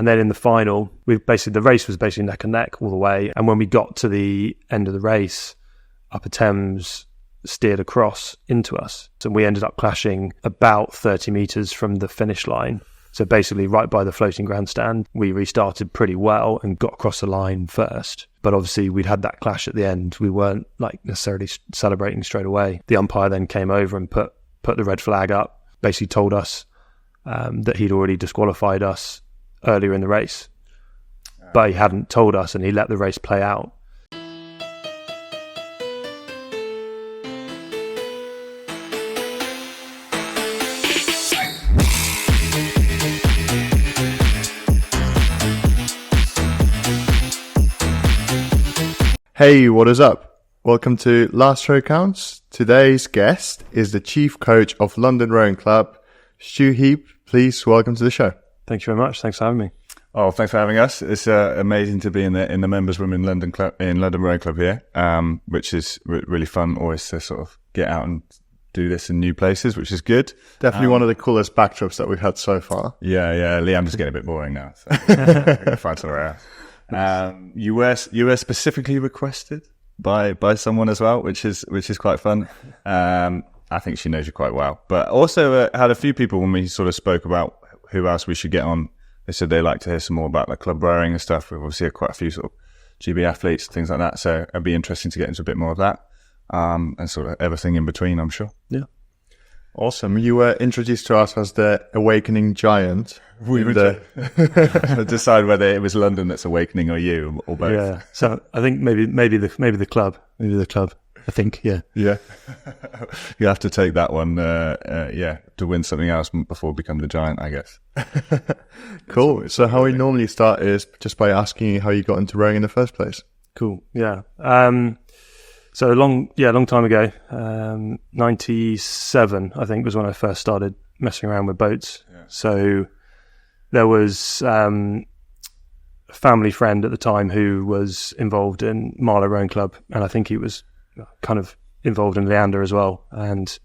And then in the final, the race was basically neck and neck all the way. And when we got to the end of the race, Upper Thames steered across into us. So we ended up clashing about 30 metres from the finish line. So basically right by the floating grandstand, we restarted pretty well and got across the line first. But obviously we'd had that clash at the end. We weren't necessarily celebrating straight away. The umpire then came over and put the red flag up, basically told us that he'd already disqualified us earlier in the race. But he hadn't told us, and he let the race play out. Hey, what is up? Welcome to Last Row Counts. Today's guest is the Chief Coach of London Rowing Club, Stuart Heap. Please welcome to the show. Thank you very much. Thanks for having me. Oh, thanks for having us. It's amazing to be in the members' room in London Rowing Club here, which is really fun. Always to sort of get out and do this in new places, which is good. Definitely one of the coolest backdrops that we've had so far. Yeah. Liam's getting a bit boring now, so we'll find somewhere else. You were specifically requested by someone as well, which is quite fun. I think she knows you quite well, but also had a few people when we sort of spoke about who else we should get on. They said they like to hear some more about club rowing and stuff. We've obviously had quite a few sort of GB athletes, things like that. So it'd be interesting to get into a bit more of that, and sort of everything in between, I'm sure. Yeah. Awesome. You were introduced to us as the awakening giant. We would decide whether it was London that's awakening or you or both. Yeah. So I think maybe the club. I think, yeah. Yeah. You have to take that one, to win something else before become the giant, I guess. Cool. So how we normally start is just by asking you how you got into rowing in the first place. Cool. Yeah. So a long time ago, 97, I think, was when I first started messing around with boats. Yeah. So there was a family friend at the time who was involved in Marlow Rowing Club, and I think he was kind of involved in Leander as well, and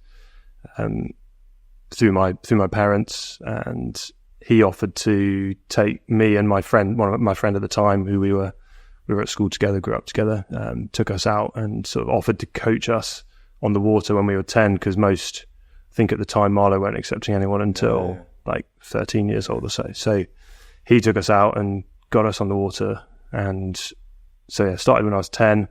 through my parents, and he offered to take me and my friend at the time, who we were at school together, grew up together, took us out and sort of offered to coach us on the water when we were 10, because I think at the time Marlow weren't accepting anyone until 13 years old or so. So he took us out and got us on the water, and so yeah, started when I was 10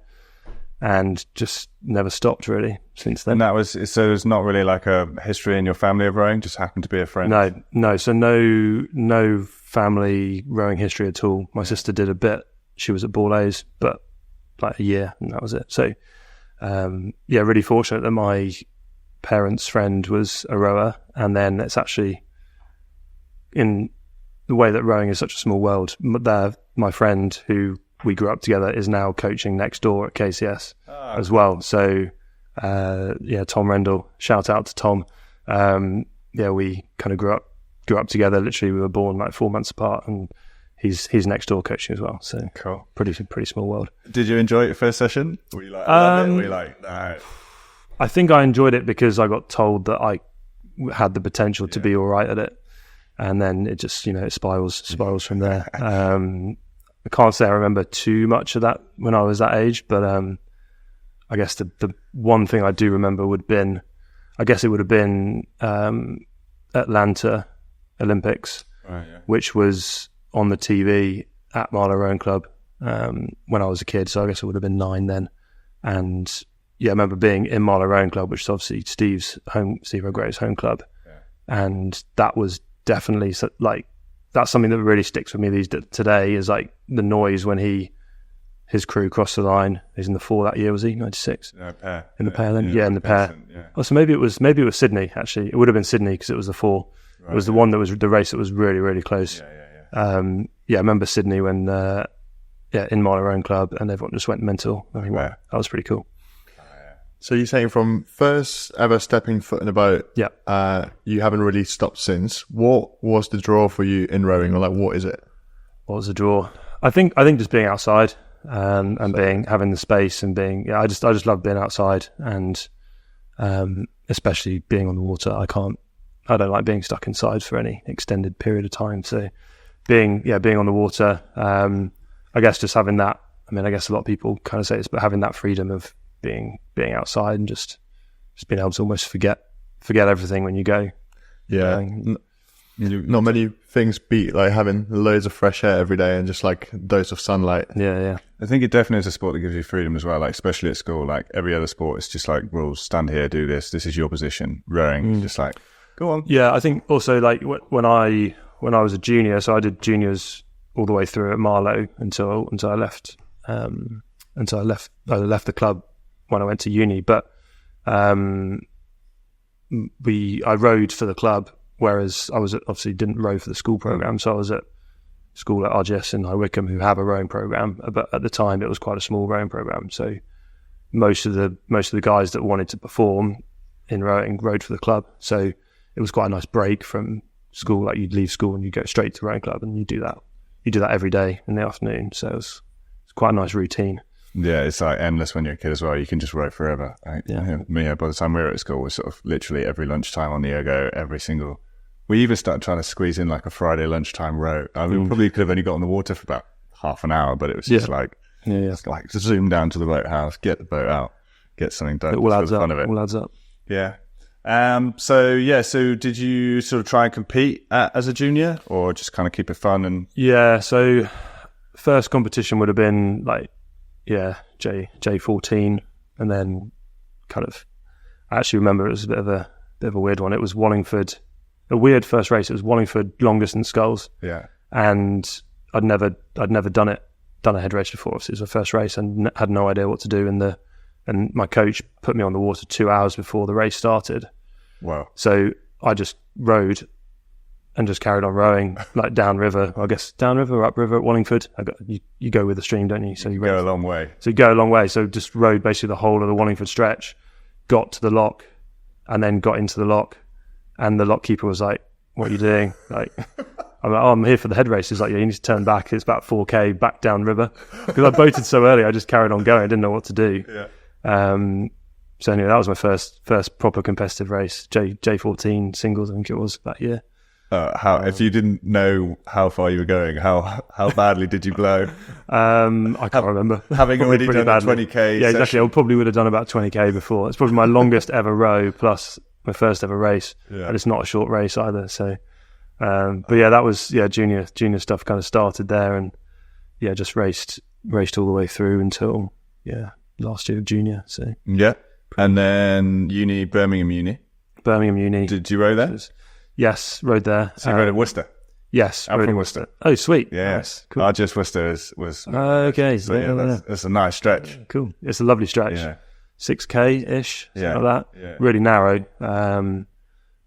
and just never stopped really since then. And so there's not really like a history in your family of rowing, just happened to be a friend? No. So no family rowing history at all. My sister did a bit. She was at Borlays, but like a year, and that was it. So, really fortunate that my parents' friend was a rower, and then it's actually in the way that rowing is such a small world. My friend, who we grew up together, is now coaching next door at KCS as well. So, Tom Rendell, shout out to Tom. We kind of grew up together. Literally, we were born like 4 months apart, and he's next door coaching as well. So cool. Pretty small world. Did you enjoy your first session? Were you like, love it? Were you like, no? I think I enjoyed it because I got told that I had the potential to be all right at it, and then it just it spirals from there. I can't say I remember too much of that when I was that age, but I guess the one thing I do remember would have been Atlanta Olympics, right, yeah, which was on the TV at Marlow Rowing Club when I was a kid, so I guess I would have been 9 then. And I remember being in Marlow Rowing Club, which is obviously Steve O'Grady's home club, and that was definitely that's something that really sticks with me today, is like the noise when his crew crossed the line. He's in the 4 that year, was he? 96? Pair. In the pair then? Yeah, in the pair. Yeah. Oh, so maybe it was Sydney, actually. It would have been Sydney because it was the 4. Right, it was the one that was the race that was really, really close. I remember Sydney when in Marlow Rowing Club, and everyone just went mental. I mean, wow, that was pretty cool. So you're saying from first ever stepping foot in a boat, you haven't really stopped since. What was the draw for you in rowing, or what is it? What was the draw? I think just being outside and having the space and being I just love being outside, and especially being on the water. I don't like being stuck inside for any extended period of time. So being on the water. I guess just having that. I mean, I guess a lot of people kind of say this, but having that freedom of being outside and just being able to almost forget everything when you go. Yeah. Not many things beat like having loads of fresh air every day and just like a dose of sunlight. Yeah. I think it definitely is a sport that gives you freedom as well, like especially at school. Like every other sport, it's just like rules, stand here, do this is your position. Rowing, just like, go on. Yeah, I think also like when I was a junior, so I did juniors all the way through at Marlow until I left I left the club when I went to uni. But I rowed for the club, whereas I was obviously didn't row for the school program. So I was at school at RGS in High Wycombe, who have a rowing program, but at the time it was quite a small rowing program. So most of the guys that wanted to perform in rowing rowed for the club. So it was quite a nice break from school. Like you'd leave school and you go straight to rowing club, and you do that every day in the afternoon. So it's quite a nice routine. Yeah, it's like endless when you're a kid as well. You can just row forever. By the time we were at school, we sort of literally every lunchtime on the Ergo, we even started trying to squeeze in like a Friday lunchtime row. I mean, we probably could have only got on the water for about half an hour, but it was just like zoom down to the boathouse, get the boat out, get something done. It all adds up. Fun of it. All adds up. Yeah. So did you sort of try and compete as a junior, or just kind of keep it fun? And so first competition would have been like J14, and then kind of I actually remember it was a bit of a weird one. It was Wallingford, a weird first race. It was Wallingford long distance sculls. Yeah, and I'd never done a head race before. So it was my first race and had no idea what to do. And my coach put me on the water 2 hours before the race started. Wow. So I just rowed and just carried on rowing, like downriver, I guess downriver or upriver at Wallingford. You go with the stream, don't you? So you go a long way. So you go a long way. So just rowed basically the whole of the Wallingford stretch, got to the lock, and then got into the lock. And the lock keeper was like, "What are you doing?" Like, I'm like, "Oh, I'm here for the head race." He's like, "Yeah, you need to turn back. It's about 4K back downriver." Because I boated so early, I just carried on going. I didn't know what to do. Yeah. So anyway, that was my first proper competitive race. J14 singles, I think it was that year. If you didn't know how far you were going, how badly did you blow? I can't remember. Having already done a 20K. Yeah, exactly. I probably would have done about 20K before. It's probably my longest ever row plus my first ever race. Yeah. And it's not a short race either. So, but yeah, that was junior stuff kind of started there, and just raced all the way through until last year of junior. So yeah, and then Birmingham Uni. Did you row there? Yes, rode there. So you rode at Worcester? Yes, I'm rode from Worcester. Oh, sweet. Yeah, nice. Cool. RGS Worcester was okay. So that's a nice stretch. Cool. It's a lovely stretch. Yeah. 6K-ish, something like that. Yeah. Really narrow.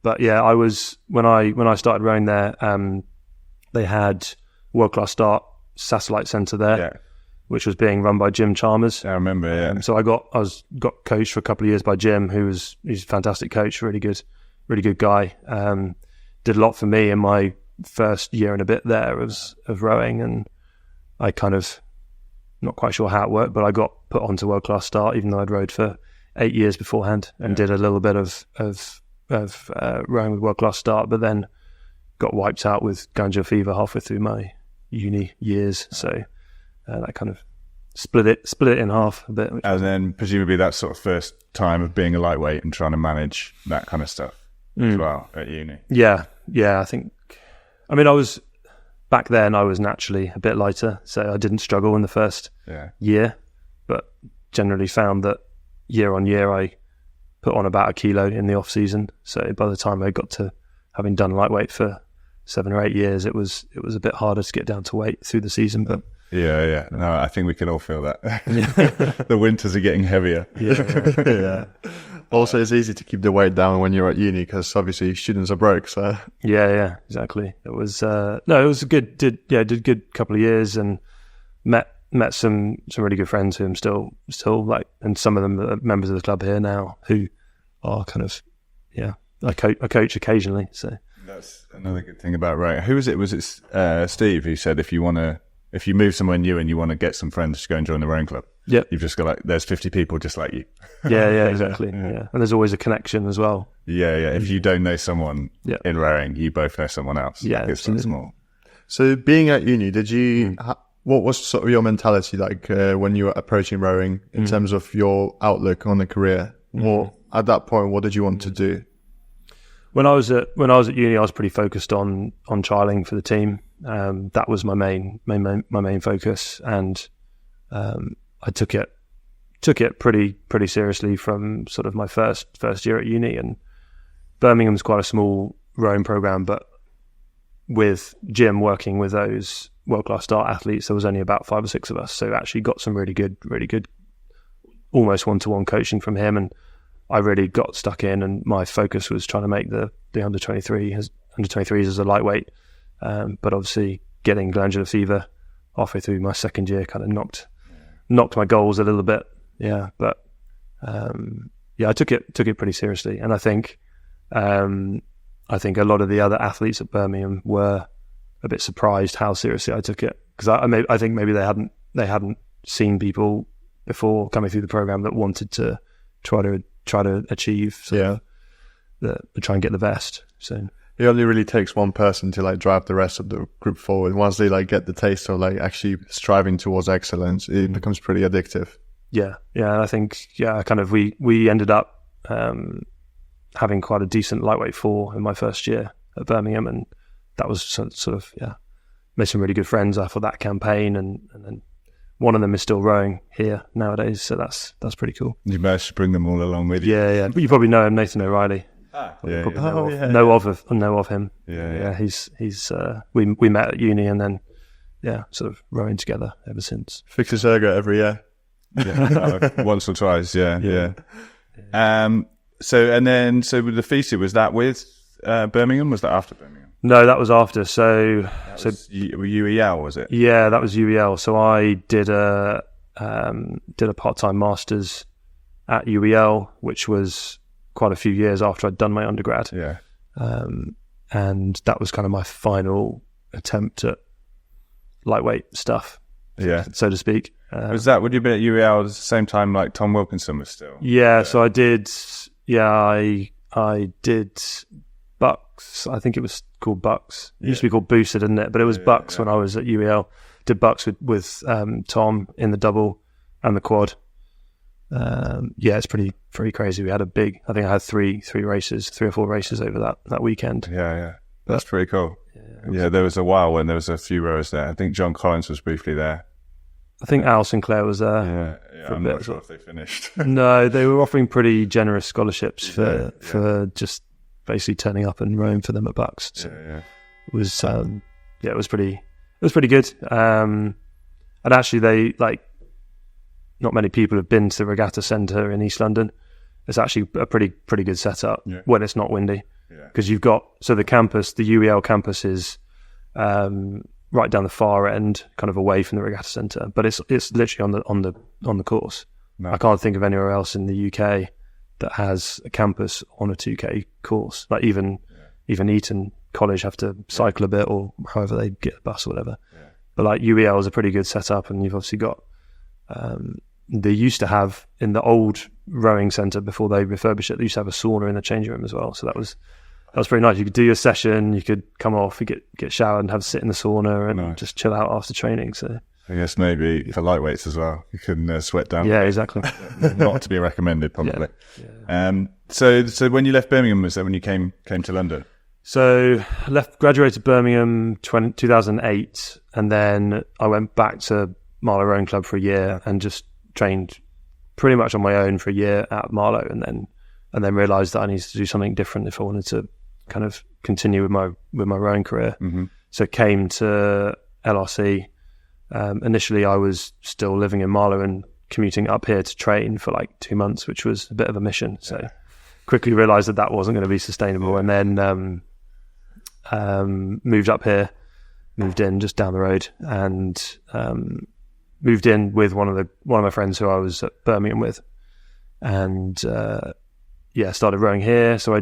But yeah, I was when I started rowing there. They had World Class Start Satellite Centre there, which was being run by Jim Chalmers. I remember. Yeah. So I got coached for a couple of years by Jim, he's a fantastic coach, really good guy. Did a lot for me in my first year and a bit there of rowing, and I kind of not quite sure how it worked, but I got put onto World Class Start, even though I'd rowed for 8 years beforehand, and did a little bit of rowing with World Class Start, but then got wiped out with glandular fever halfway through my uni years. So that kind of split it in half a bit. And then presumably that sort of first time of being a lightweight and trying to manage that kind of stuff as well at uni. Yeah. I think, I mean, back then I was naturally a bit lighter, so I didn't struggle in the first year, but generally found that year on year I put on about 1 kilo in the off season. So by the time I got to having done lightweight for 7 or 8 years, it was a bit harder to get down to weight through the season. But yeah. No, I think we can all feel that. The winters are getting heavier. Yeah. Also, it's easy to keep the weight down when you're at uni because obviously students are broke. So yeah, exactly. It was it was a good did a good couple of years, and met some really good friends who I'm still like, and some of them are members of the club here now who are kind of I coach occasionally. So that's another good thing about rowing. Who was it? Was it Steve who said if you move somewhere new and you want to get some friends, just go and join the rowing club? Yep. You've just got there's 50 people just like you. Yeah, exactly. Yeah. And there's always a connection as well. Yeah. If you don't know someone in rowing, you both know someone else. Yeah, it's small. So being at uni, did you, what was sort of your mentality like when you were approaching rowing in terms of your outlook on the career? What, at that point, what did you want to do? When I was at uni, I was pretty focused on trialing for the team. That was my main focus, and I took it pretty seriously from sort of my first year at uni. And Birmingham's quite a small rowing program, but with Jim working with those world-class start athletes, there was only about 5 or 6 of us. So actually got some really good, almost one-to-one coaching from him, and I really got stuck in. And my focus was trying to make the under 23s as a lightweight. But obviously, getting glandular fever halfway through my second year kind of knocked my goals a little bit. Yeah, but I took it pretty seriously, and I think a lot of the other athletes at Birmingham were a bit surprised how seriously I took it, because I think maybe they hadn't seen people before coming through the program that wanted to try to achieve try and get the best. So it only really takes one person to like drive the rest of the group forward. Once they like get the taste of like actually striving towards excellence, it becomes pretty addictive. Yeah. I think kind of we ended up having quite a decent lightweight 4 in my first year at Birmingham, and that was sort of made some really good friends after that campaign, and then one of them is still rowing here nowadays, so that's pretty cool. You managed to bring them all along with you. Yeah. But you probably know him, Nathan O'Reilly. Know of him. Yeah. He's we met at uni, and then sort of rowing together ever since. Fixes ergo every year. Yeah, once or twice. Yeah. So with the FISA, was that with Birmingham? Was that after Birmingham? No, that was after. So UEL, was it? Yeah, that was UEL. So I did a part-time masters at UEL, which was quite a few years after I'd done my undergrad. Yeah. And that was kind of my final attempt at lightweight stuff. Yeah, so to speak. Would you have been at UEL at the same time like Tom Wilkinson was still? Yeah. So I did. Yeah, I did Bucks. I think it was called Bucks. It used to be called Booster, didn't it? But it was Bucks when I was at UEL. Did Bucks with Tom in the double and the quad. It's pretty crazy. We had I think I had 3 or 4 races over that weekend. Yeah. That's pretty cool. Yeah, there was a while when there was a few rowers there. I think John Collins was briefly there. I think Al Sinclair was there. Yeah. I'm not sure if they finished. No, they were offering pretty generous scholarships for just basically turning up and rowing for them at Bucks. So it was it was pretty good. And actually, they not many people have been to the regatta centre in East London. It's actually a pretty good setup when it's not windy, because you've got the campus, the UEL campus is right down the far end, kind of away from the regatta centre, but it's literally on the course. Nice. I can't think of anywhere else in the UK that has a campus on a 2K course. Like even Eton College have to cycle a bit, or however they get a bus or whatever. Yeah. But like UEL is a pretty good setup, and you've obviously got. They used to have in the old rowing centre before they refurbished it. They used to have a sauna in the changing room as well. So that was pretty nice. You could do your session, you could come off, you get showered and have a sit in the sauna and just chill out after training. So I guess maybe for lightweights as well, you can sweat down. Yeah, exactly. Not to be recommended, probably. Yeah. So when you left Birmingham, was that when you came to London? So graduated Birmingham 2008, and then I went back to Marlow Rowing Club for a year and just trained pretty much on my own for a year at Marlow, and then realised that I needed to do something different if I wanted to kind of continue with my rowing career. Mm-hmm. So came to LRC. Initially, I was still living in Marlow and commuting up here to train for like 2 months, which was a bit of a mission. So quickly realised that wasn't going to be sustainable, and then moved up here, moved in just down the road, and moved in with one of my friends who I was at Birmingham with, and started rowing here. So I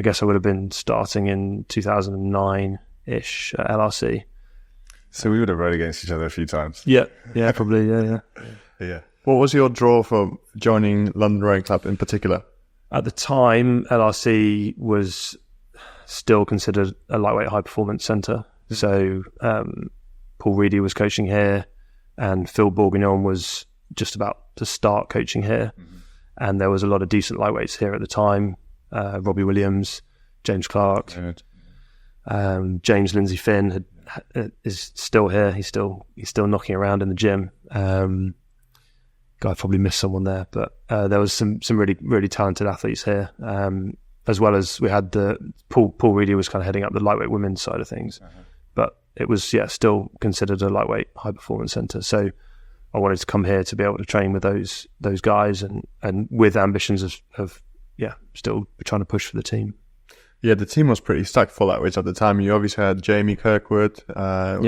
guess I would have been starting in 2009-ish at LRC. So we would have rowed against each other a few times. Yeah, probably, yeah. What was your draw for joining London Rowing Club in particular? At the time, LRC was still considered a lightweight high performance centre. So Paul Reedy was coaching here, and Phil Bourguignon was just about to start coaching here. And there was a lot of decent lightweights here at the time. Robbie Williams, James Clark, James Lindsay Finn is still here. He's still knocking around in the gym. I probably missed someone there, but there was some really, really talented athletes here. As well as we had Paul Reedy was kind of heading up the lightweight women's side of things, but it was still considered a lightweight high performance centre. So I wanted to come here to be able to train with those guys and with ambitions of still trying to push for the team. Yeah, the team was pretty stacked for lightweights at the time. You obviously had Jamie Kirkwood,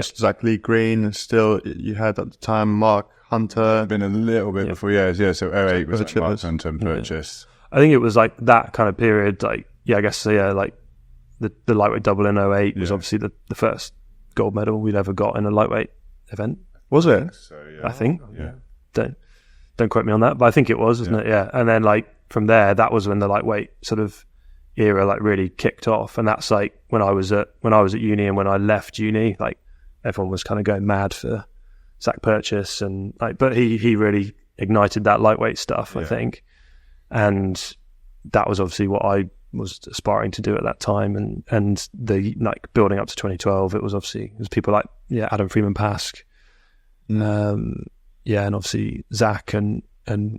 Zach Lee Green. Still, you had at the time Mark Hunter. Been a little bit before, So 08 was like Mark Hunter and Purchase. I think it was like that kind of period. Like, I guess like the lightweight double in 08 was obviously the first gold medal we'd ever got in a lightweight event. Was it? So, I think. Yeah. Don't quote me on that, but I think it was, wasn't it? Yeah. And then like from there, that was when the lightweight sort of era like really kicked off, and that's like when I was at uni, and when I left uni, like everyone was kind of going mad for Zach Purchase, and like, but he really ignited that lightweight stuff, I think, and that was obviously what I was aspiring to do at that time, and the like building up to 2012, it was people like Adam Freeman Pask, and obviously Zach and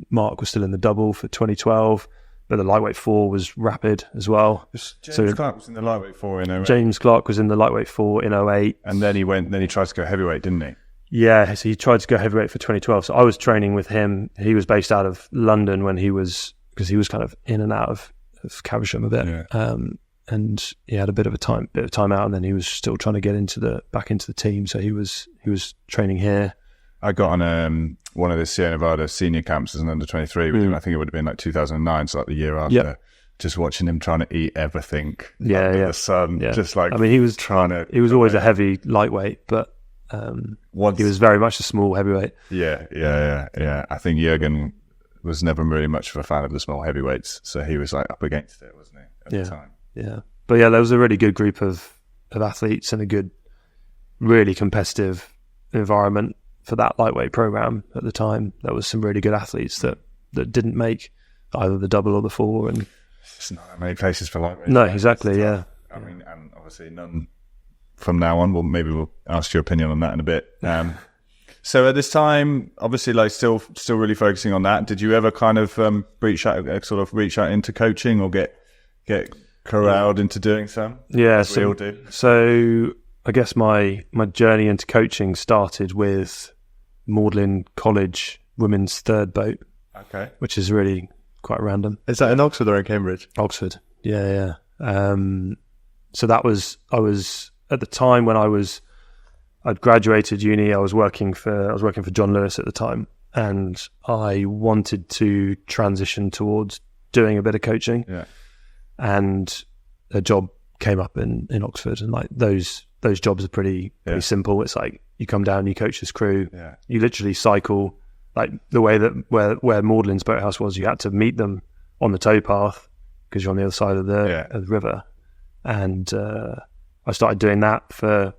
Mark were still in the double for 2012. But the lightweight 4 was rapid as well. James Clark was in the lightweight 4 in 08. James Clark was in the lightweight 4 in 08. And then he tried to go heavyweight, didn't he? Yeah, so he tried to go heavyweight for 2012. So I was training with him. He was based out of London because he was kind of in and out of Caversham a bit. Yeah. And he had a bit of time out, and then he was still trying to get back into the team. So he was training here. I got on one of the Sierra Nevada senior camps as an under 23 with him. I think it would have been like 2009, so like the year after. Just watching him trying to eat everything under the sun. Yeah. Just like, I mean, he was always a heavy lightweight, but he was very much a small heavyweight. Yeah. I think Jürgen was never really much of a fan of the small heavyweights, so he was like up against it, wasn't he, at the time? Yeah. But there was a really good group of athletes and a good, really competitive environment for that lightweight program at the time. There was some really good athletes that didn't make either the double or the 4, and it's not that many places for lightweight. No, exactly. Yeah. I mean, and obviously none from now on. Well, maybe we'll ask your opinion on that in a bit. So at this time, obviously, like still really focusing on that. Did you ever kind of reach out into coaching or get corralled into doing some? Yeah. We all do. So I guess my journey into coaching started with Magdalen College women's third boat. Okay. Which is really quite random. Is that in Oxford or in Cambridge? Oxford. Yeah. So I was at the time when I'd graduated uni. I was working for John Lewis at the time, and I wanted to transition towards doing a bit of coaching. Yeah. And a job came up in Oxford, and like those jobs are pretty simple. It's like you come down, you coach this crew, you literally cycle. Like the way that where Magdalen's boathouse was, you had to meet them on the towpath because you're on the other side of the river. And I started doing that I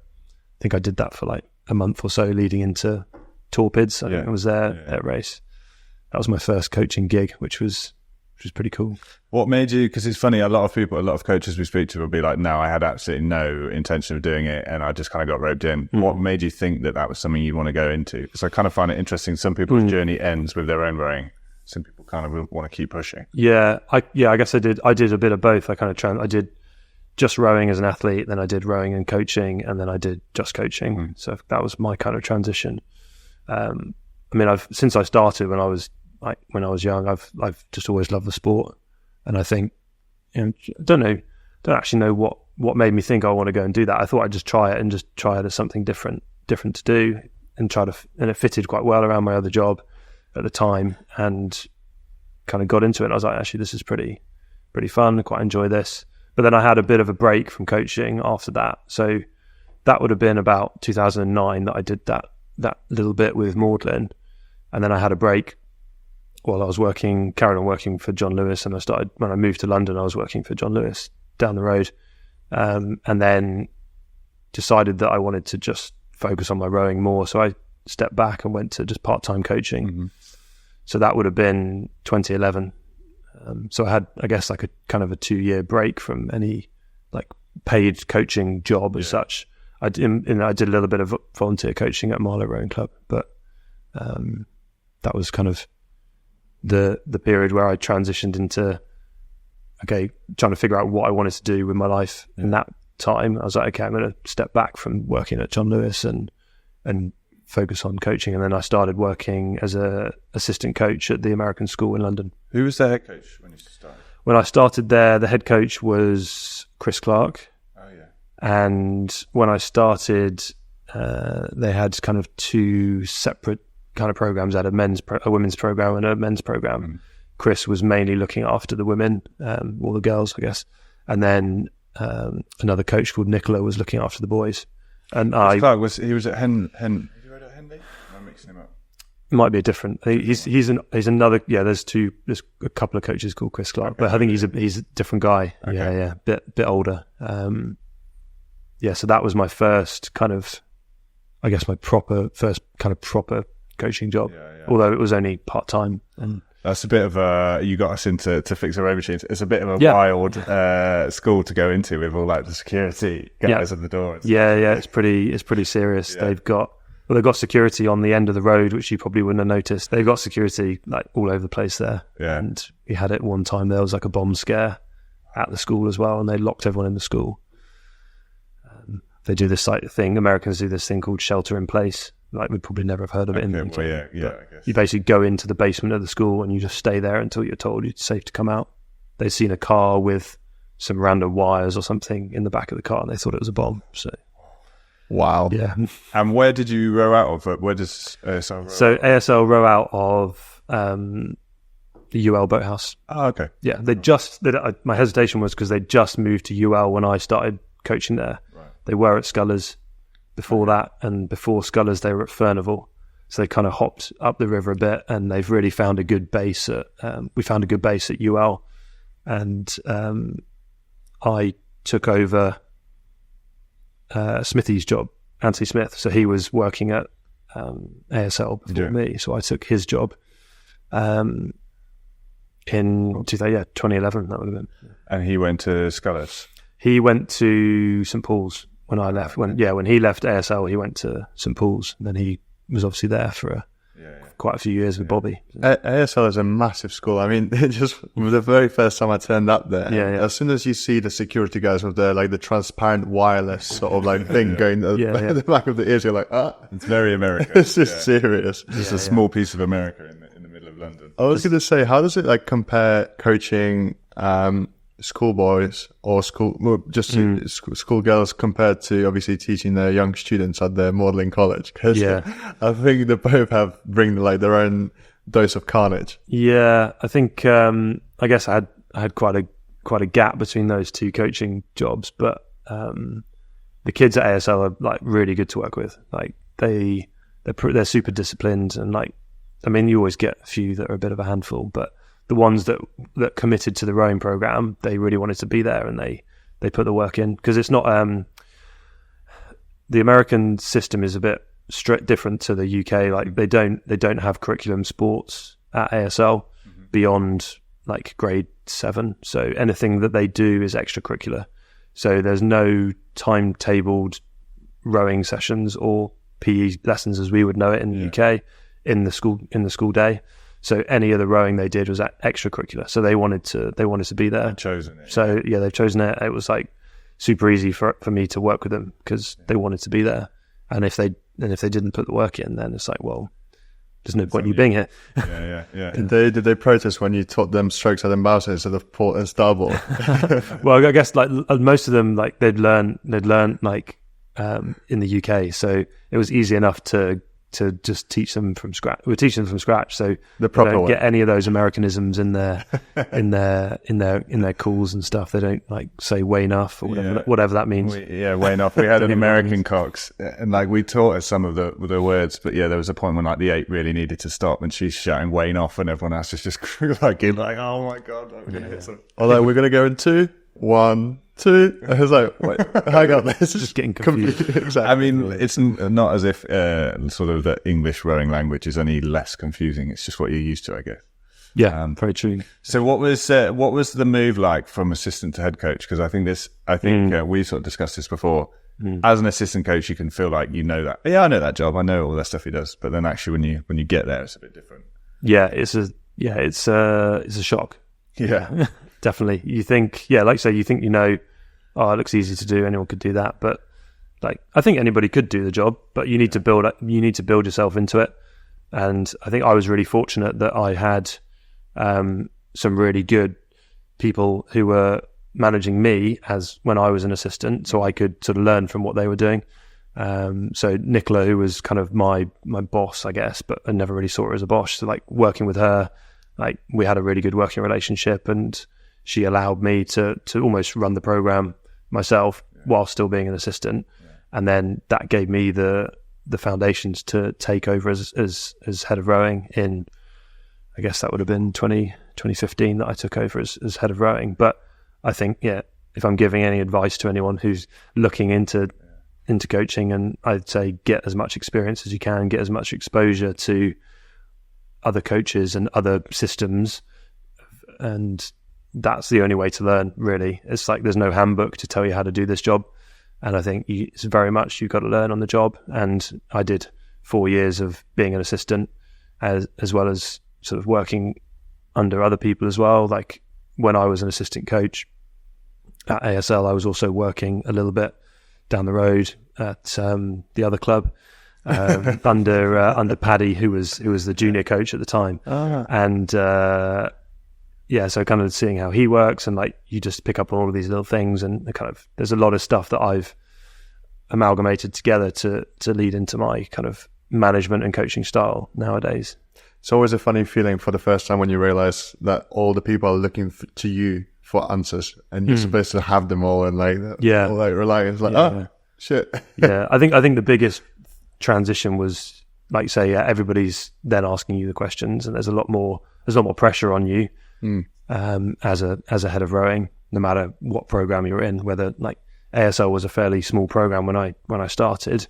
think I did that for like a month or so leading into Torpids. I think I was there at race. That was my first coaching gig, which was pretty cool. What made you, because it's funny, a lot of coaches we speak to will be like, no, I had absolutely no intention of doing it and I just kind of got roped in. What made you think that was something you want to go into? Because I kind of find it interesting. Some people's journey ends with their own rowing. Some people kind of want to keep pushing. Yeah, I guess I did a bit of both. I did just rowing as an athlete, then I did rowing and coaching, and then I did just coaching. So that was my kind of transition. I mean, since I started when I was young, I've just always loved the sport, and I think, don't actually know what made me think I want to go and do that. I thought I'd just try it as something different to do, and and it fitted quite well around my other job at the time, and kind of got into it. And I was like, actually, this is pretty fun. I quite enjoy this. But then I had a bit of a break from coaching after that. So that would have been about 2009 that I did that little bit with Magdalen, and then I had a break. Well, I was carried on working for John Lewis, and when I moved to London, I was working for John Lewis down the road. And then decided that I wanted to just focus on my rowing more. So I stepped back and went to just part-time coaching. Mm-hmm. So that would have been 2011. So I had, I guess, like a kind of a 2-year break from any like paid coaching job as such. I did a little bit of volunteer coaching at Marlow Rowing Club, but that was kind of the period where I transitioned into trying to figure out what I wanted to do with my life. In that time, I was like, okay, I'm going to step back from working at John Lewis and focus on coaching. And then I started working as a assistant coach at the American school in London. Who was the head coach when you started? When I started there, the head coach was Chris Clark. Oh yeah. And when I started, they had kind of 2 separate kind of programs. They had a women's program and a men's program. Mm. Chris was mainly looking after the women, or the girls, I guess. And then another coach called Nicola was looking after the boys. And Clark was at Hen. Have you read at Henley? I'm mixing him up. It might be a different. He's another. Yeah, there's a couple of coaches called Chris Clark, but I think he's a different guy. Okay. Yeah, bit older. So that was my first kind of, I guess, my first kind of proper coaching job. Yeah. Although it was only part time. And that's a bit of you got us into to fix our row machines. It's a bit of a wild school to go into with all like the security guys at the door. It's pretty serious. Yeah. They've got security on the end of the road, which you probably wouldn't have noticed. They've got security like all over the place there. Yeah. And we had it one time. There was like a bomb scare at the school as well, and they locked everyone in the school. They do this thing. Americans do this thing called shelter in place. Like we'd probably never have heard of it. I guess. You basically go into the basement of the school and you just stay there until you're told it's safe to come out. They'd seen a car with some random wires or something in the back of the car and they thought it was a bomb. So, wow. Yeah. And where did you row out of? Where does ASL row? So ASL row out of the UL boathouse. Oh, okay. Yeah. My hesitation was because they just moved to UL when I started coaching there. Right. They were at Scullers before that, and before Scullers they were at Furnival. So they kind of hopped up the river a bit, and they've really found a good base at. We found a good base at UL, and I took over Smithy's job, Anthony Smith. So he was working at ASL before me, so I took his job in 2011. That would have been. And he went to Scullers. He went to St Paul's when I left. When he left ASL, he went to St Paul's. And then he was obviously there for quite a few years with Bobby. ASL is a massive school. I mean, just the very first time I turned up there, as soon as you see the security guys with the transparent wireless sort of like thing going at the back of the ears, you're like, it's very American. This is serious. It's a small piece of America in the middle of London. I was going to say, how does it like compare coaching schoolboys or schoolgirls compared to obviously teaching their young students at the modelling college? Because I think they both bring like their own dose of carnage. Yeah, I think I guess I had quite a gap between those two coaching jobs, but the kids at ASL are like really good to work with. Like they're super disciplined, and like I mean you always get a few that are a bit of a handful, but the ones that committed to the rowing program, they really wanted to be there, and they put the work in, because it's not the American system is a bit different to the UK. Like they don't have curriculum sports at ASL beyond like grade 7. So anything that they do is extracurricular. So there's no timetabled rowing sessions or PE lessons as we would know it in the UK in the school day. So any of the rowing they did was extracurricular. So they wanted to be there. They've chosen it. So they've chosen it. It was like super easy for me to work with them because they wanted to be there. And if they didn't put the work in, then it's like, well, there's no point in you being here. Yeah. Did they protest when you taught them strokes at embouncing instead of port and starboard? Well, I guess like most of them, like they'd learned like in the UK, so it was easy enough to just teach them from scratch. We're teaching them from scratch, so the proper they don't way. Get any of those Americanisms in their calls and stuff. They don't like say way enough or whatever that means. Way enough. We had an American Cox, and like we taught her some of the words, but there was a point when like the 8 really needed to stop, and she's shouting way enough, and everyone else is just like oh my god, I'm gonna hit something. Although we're gonna go in 2, 1. 2. I was like, wait, hang on, this is Just getting confused. Exactly. I mean, it's not as if sort of the English rowing language is any less confusing. It's just what you're used to, I guess. Yeah, very true. So what was the move like from assistant to head coach? Because I think we sort of discussed this before. As an assistant coach, you can feel like you know that. Yeah, I know that job. I know all that stuff he does. But then actually, when you get there, it's a bit different. Yeah, it's a shock. Yeah, Definitely. You think, like you say, you know, oh, it looks easy to do. Anyone could do that, but like I think anybody could do the job, but you need to build yourself into it. And I think I was really fortunate that I had some really good people who were managing me as when I was an assistant, so I could sort of learn from what they were doing. So Nicola, who was kind of my boss, I guess, but I never really saw her as a boss. So like working with her, like we had a really good working relationship, and she allowed me to almost run the program myself while still being an assistant. And then that gave me the foundations to take over as head of rowing in, I guess that would have been 2015 that I took over as head of rowing. But I think, if I'm giving any advice to anyone who's looking into coaching, and I'd say get as much experience as you can, get as much exposure to other coaches and other systems, and that's the only way to learn, really. It's like there's no handbook to tell you how to do this job, and I think it's very much you've got to learn on the job. And I did 4 years of being an assistant as well as sort of working under other people as well. Like when I was an assistant coach at ASL, I was also working a little bit down the road at the other club under Paddy, who was the junior coach at the time. And so kind of seeing how he works, and like you just pick up on all of these little things, and there's a lot of stuff that I've amalgamated together to lead into my kind of management and coaching style nowadays. It's always a funny feeling for the first time when you realize that all the people are looking to you for answers, and you're supposed to have them all, and relying. It's like, shit. Yeah, I think the biggest transition was, like, say, everybody's then asking you the questions, and there's a lot more pressure on you as a head of rowing, no matter what program you're in. Whether like ASL was a fairly small program when I started,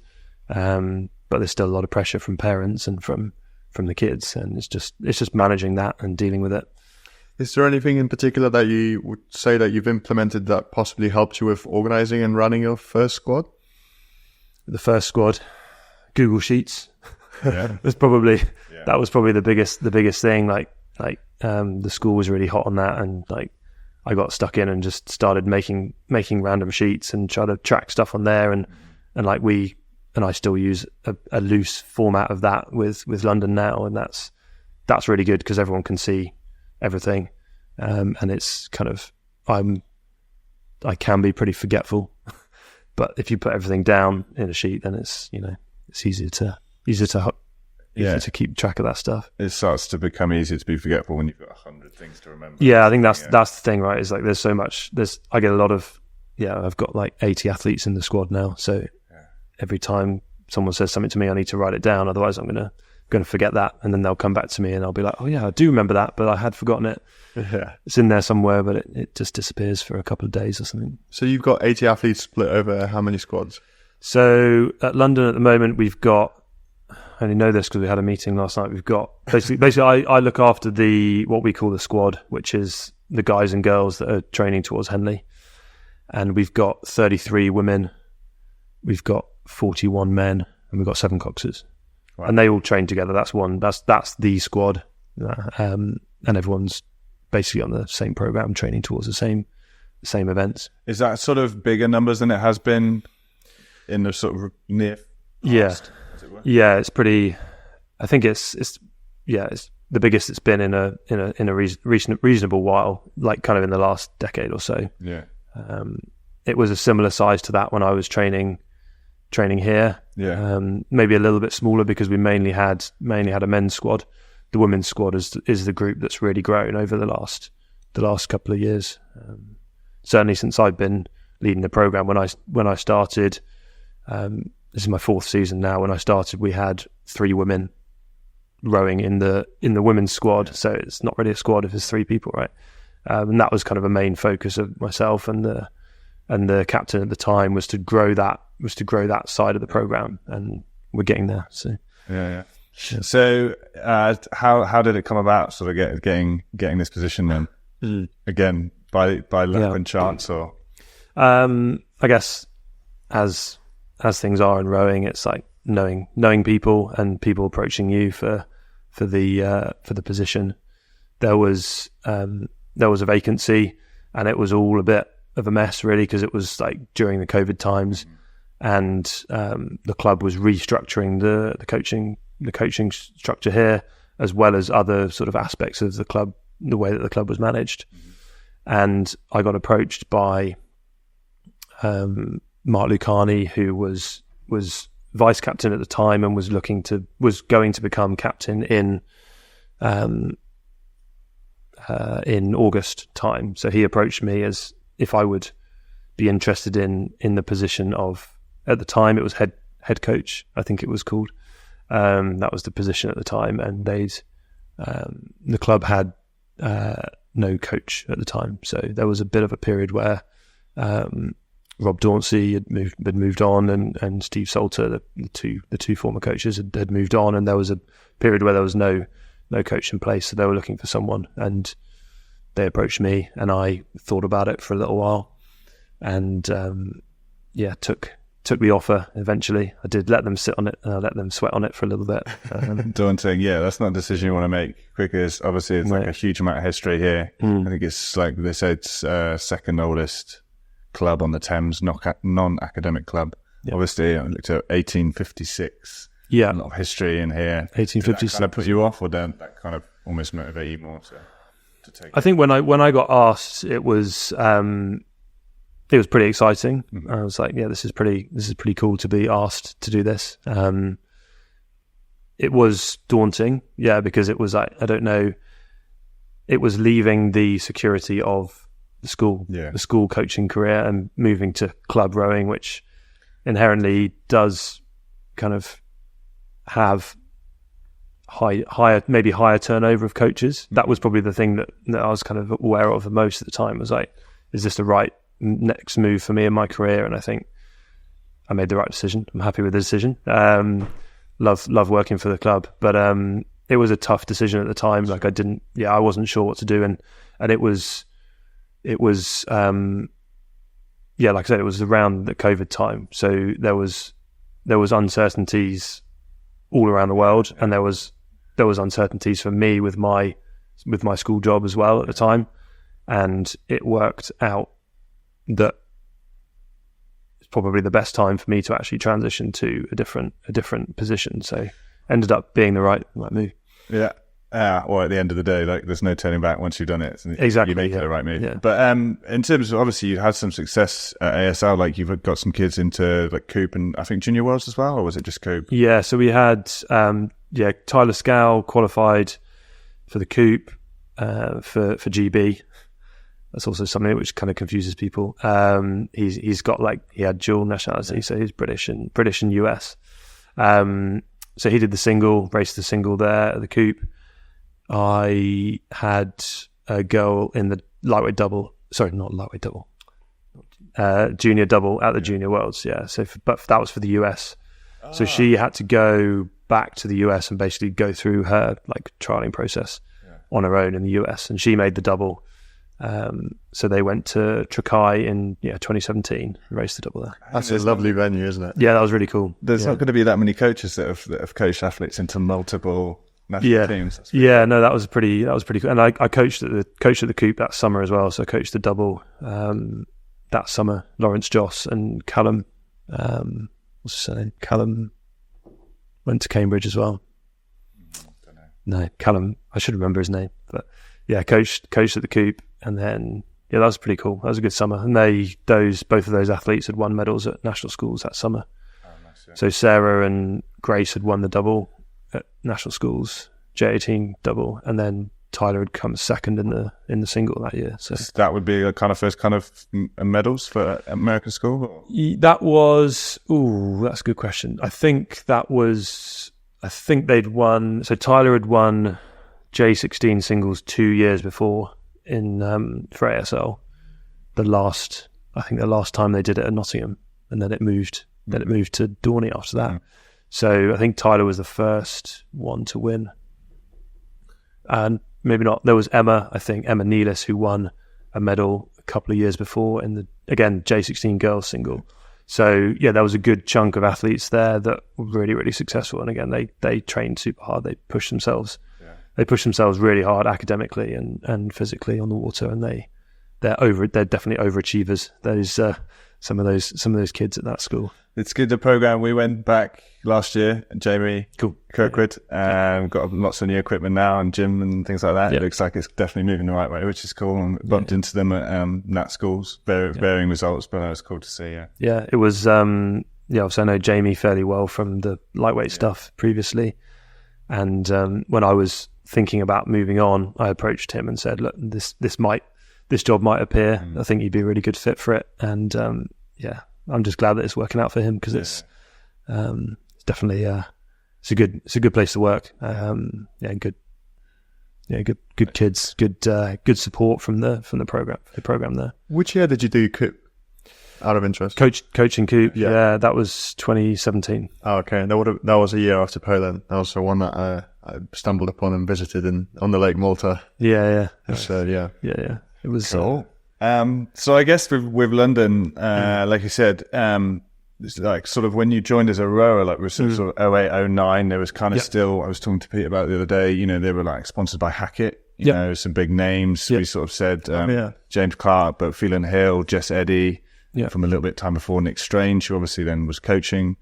but there's still a lot of pressure from parents and from the kids, and it's just managing that and dealing with it. Is there anything in particular that you would say that you've implemented that possibly helped you with organizing and running your first squad? The first squad, Google Sheets. Yeah. That was probably the biggest thing. Like the school was really hot on that, and like I got stuck in and just started making random sheets and try to track stuff on there, and like I still use a loose format of that with London now, and that's really good because everyone can see everything, and it's kind of I can be pretty forgetful, but if you put everything down in a sheet, then it's easier to keep track of that stuff. It starts to become easier to be forgetful when you've got 100 things to remember. Yeah, I think that's the thing, right? Is like there's so much. I get a lot of I've got like 80 athletes in the squad now, so every time someone says something to me, I need to write it down. Otherwise, I'm gonna forget that, and then they'll come back to me, and I'll be like, "Oh yeah, I do remember that, but I had forgotten it. Yeah, it's in there somewhere, but it just disappears for a couple of days or something." So you've got 80 athletes split over how many squads? So at London at the moment, we've got. I only know this because we had a meeting last night. We've got basically I look after what we call the squad, which is the guys and girls that are training towards Henley, and we've got 33 women, we've got 41 men, and we've got 7 coxers. Right. And they all train together. That's the squad, and everyone's basically on the same program, training towards the same events. Is that sort of bigger numbers than it has been in the sort of near past? Yeah, it's pretty. I think it's the biggest it's been in a reasonable while, like kind of in the last decade or so. Yeah, it was a similar size to that when I was training here. Yeah, maybe a little bit smaller because we mainly had a men's squad. The women's squad is the group that's really grown over the last couple of years. Certainly since I've been leading the program. When I started, this is my 4th season now. When I started, we had 3 women rowing in the women's squad. So it's not really a squad if there's 3 people, right? And that was kind of a main focus of myself and and the captain at the time was to grow that side of the program, and we're getting there. So yeah. So how did it come about? Sort of getting this position then again by luck and chance, or I guess as things are in rowing, it's like knowing people and people approaching you for the position. There was a vacancy, and it was all a bit of a mess really, because it was like during the COVID times, and the club was restructuring the coaching structure here, as well as other sort of aspects of the club, the way that the club was managed. And I got approached by Mark Lucani, who was vice captain at the time and was going to become captain in August time. So he approached me as if I would be interested in the position of, at the time it was head coach, I think it was called. That was the position at the time, and the club had no coach at the time. So there was a bit of a period where Rob Dauncey had moved on, and Steve Salter, the two former coaches, had moved on, and there was a period where there was no coach in place. So they were looking for someone, and they approached me, and I thought about it for a little while, and took the offer eventually. I did let them sit on it, and I let them sweat on it for a little bit. Daunting, yeah. That's not a decision you want to make quickly. It's like a huge amount of history here. I think it's like they said, it's second oldest club on the Thames, non-academic club. Yep. Obviously, I looked at 1856. Yeah, a lot of history in here. 1856. Did that kind of put you off, or did that kind of almost motivate you more to take? I think when I got asked, it was pretty exciting. I was like, yeah, this is pretty cool to be asked to do this. It was daunting, yeah, because it was like, I don't know, it was leaving the security of the school coaching career and moving to club rowing, which inherently does kind of have higher turnover of coaches. That was probably the thing that I was kind of aware of the most at the time. Was like, is this the right next move for me in my career? And I think I made the right decision. I'm happy with the decision. Love working for the club, but it was a tough decision at the time. Like I wasn't sure what to do, and it was like I said, it was around the COVID time, so there was uncertainties all around the world, and there was uncertainties for me with my school job as well at the time, and it worked out that it's probably the best time for me to actually transition to a different position. So ended up being the right move. Yeah. Or at the end of the day, like there's no turning back once you've done it. Exactly. You make it the right move. Yeah. But in terms of, obviously you had some success at ASL, like you've got some kids into like Coop and I think Junior Worlds as well, or was it just Coop? Yeah, so we had Tyler Scow qualified for the Coop for GB. That's also something which kind of confuses people. He's got he had dual nationality, so he's British and US. So he did the single, raced the single there at the Coop. I had a girl in the lightweight double. Sorry, not lightweight double. Junior double at the Junior Worlds. Yeah. So, but that was for the US. So she had to go back to the US and basically go through her trialing process on her own in the US, and she made the double. So they went to Trakai in 2017 and raced the double there. That's a lovely venue, isn't it? Yeah, that was really cool. There's not going to be that many coaches that have coached athletes into multiple national teams. Yeah, no, that was pretty cool. And I coached at the Coop that summer as well. So I coached the double that summer. Lawrence Joss and Callum. What's his surname? Callum went to Cambridge as well. Don't know. No, Callum. I should remember his name, but yeah, coached at the Coop, and then that was pretty cool. That was a good summer, and both of those athletes had won medals at national schools that summer. Oh, nice, yeah. So Sarah and Grace had won the double at national schools, J18 double, and then Tyler had come second in the single that year. So that would be a kind of first kind of medals for American school? Or? That was that's a good question. I think they'd won. So Tyler had won J16 singles 2 years before in for ASL. The last I think the last time they did it at Nottingham, and then it moved to Dorney after that. So I think Tyler was the first one to win, and maybe not. There was Emma Nealis, who won a medal a couple of years before in the, again, J16 girls single. So yeah, there was a good chunk of athletes there that were really, really successful. And again, they trained super hard. They pushed themselves. They pushed themselves really hard academically and physically on the water. And they're definitely overachievers. Those some of those kids at that school. It's good, the program. We went back last year, Jamie Kirkwood, got lots of new equipment now and gym and things like that. It looks like it's definitely moving the right way, which is cool. And bumped into them at Nat schools, varying results, but it was cool to see. Yeah, it was. Obviously I know Jamie fairly well from the lightweight stuff previously, and when I was thinking about moving on, I approached him and said, "Look, this job might appear. I think you'd be a really good fit for it." And I'm just glad that it's working out for him, because it's definitely it's a good place to work. Good kids, good support from the program there. Which year did you do Coop? Out of interest, coaching Coop. Yeah, that was 2017. Oh, okay. That was a year after Poland. That was the one that I stumbled upon and visited on the Lake Malta. Yeah. So It was cool. So I guess with London, like you said, it's like sort of when you joined as a rower, like sort of 08, 09, there was kind of still, I was talking to Pete about it the other day, they were like sponsored by Hackett, you know, some big names. We sort of said James Clark, but Phelan Hill, Jess Eddy, from a little bit time before, Nick Strange, who obviously then was coaching.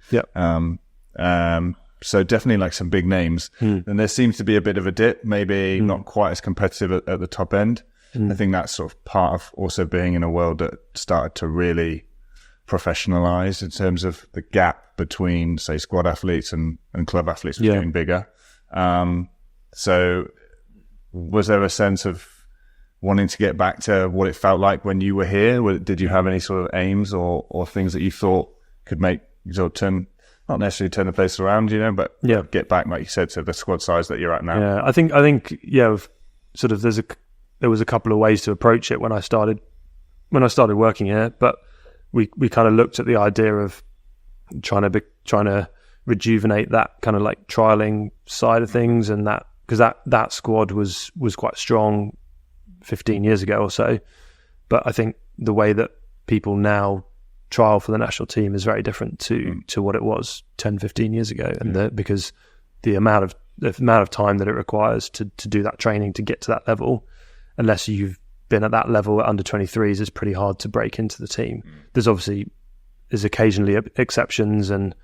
So definitely like some big names. And there seems to be a bit of a dip, maybe not quite as competitive at the top end. I think that's sort of part of also being in a world that started to really professionalize in terms of the gap between, say, squad athletes and club athletes was getting bigger. So was there a sense of wanting to get back to what it felt like when you were here? Did you have any sort of aims or things that you thought could make sort of not necessarily turn the place around, but get back, like you said, to the squad size that you're at now? Yeah, I think sort of there was a couple of ways to approach it when I started working here, but we kind of looked at the idea of trying to rejuvenate that kind of like trialing side of things, and that because that squad was quite strong 15 years ago or so, but I think the way that people now trial for the national team is very different to what it was 10, 15 years ago, and because the amount of time that it requires to do that training to get to that level, unless you've been at that level at under 23s, it's pretty hard to break into the team. There's occasionally exceptions, and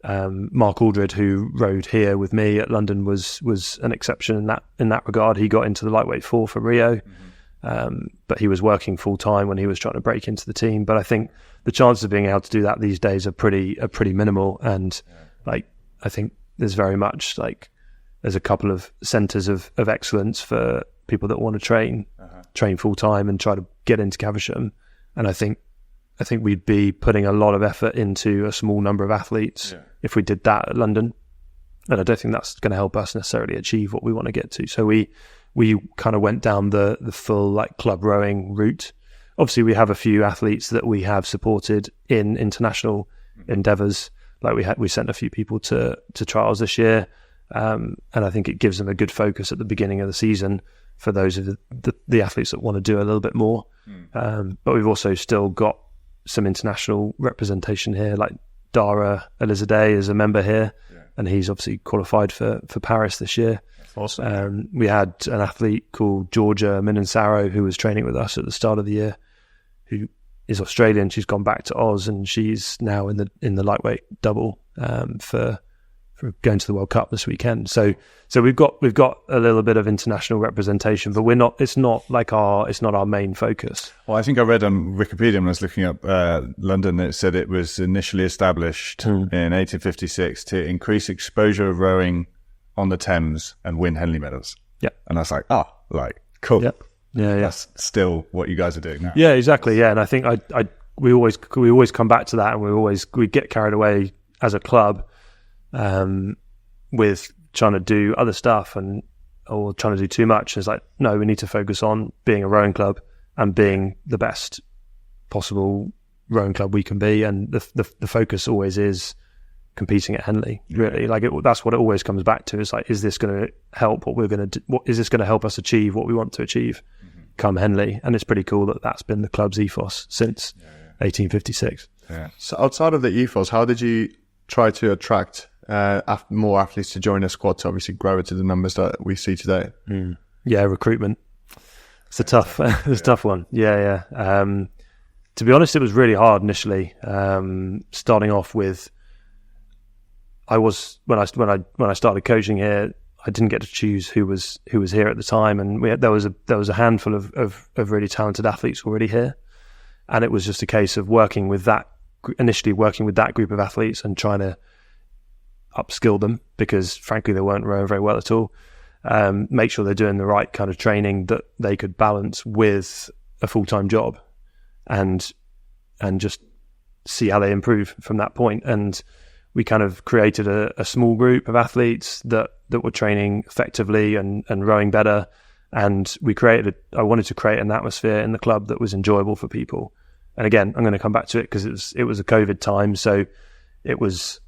Mark Aldred, who rode here with me at London, was an exception in that regard. He got into the lightweight 4 for Rio, but he was working full time when he was trying to break into the team. But I think the chances of being able to do that these days are pretty minimal, and I think there's very much there's a couple of centres of excellence for people that want to train full time and try to get into Caversham. And I think we'd be putting a lot of effort into a small number of athletes if we did that at London. And I don't think that's going to help us necessarily achieve what we want to get to. So we kind of went down the full club rowing route. Obviously we have a few athletes that we have supported in international endeavours. We sent a few people to trials this year. And I think it gives them a good focus at the beginning of the season for those of the athletes that want to do a little bit more. But we've also still got some international representation here, like Dara Elizadeh is a member here, and he's obviously qualified for Paris this year. Awesome. We had an athlete called Georgia Minansaro who was training with us at the start of the year, who is Australian. She's gone back to Oz, and she's now in the lightweight double for going to the World Cup this weekend. So we've got a little bit of international representation, but it's not our main focus. Well, I think I read on Wikipedia when I was looking up London, it said it was initially established in 1856 to increase exposure of rowing on the Thames and win Henley medals. Yeah. And I was like, cool. Yeah. That's still what you guys are doing now. Yeah, exactly. Yeah. And I think we always come back to that, and we get carried away as a club with trying to do other stuff or trying to do too much. It's like, no, we need to focus on being a rowing club and being the best possible rowing club we can be, and the focus always is competing at Henley. Really, like that's what it always comes back to. Is like, is this going to help what we're going to do? What is this going to help us achieve what we want to achieve? Come Henley, and it's pretty cool that that's been the club's ethos since 1856. Yeah. So outside of the ethos, how did you try to attract more athletes to join the squad to obviously grow it to the numbers that we see today? Yeah, recruitment. It's a tough, it's a tough one. Yeah. To be honest, it was really hard initially. Starting off with, when I started coaching here, I didn't get to choose who was here at the time, and there was a handful of really talented athletes already here, and it was just a case of working with that group of athletes and trying to upskill them, because frankly they weren't rowing very well at all. Make sure they're doing the right kind of training that they could balance with a full-time job, and just see how they improve from that point. And we kind of created a small group of athletes that were training effectively and rowing better. And I wanted to create an atmosphere in the club that was enjoyable for people. And again, I'm going to come back to it because it was a COVID time. So it was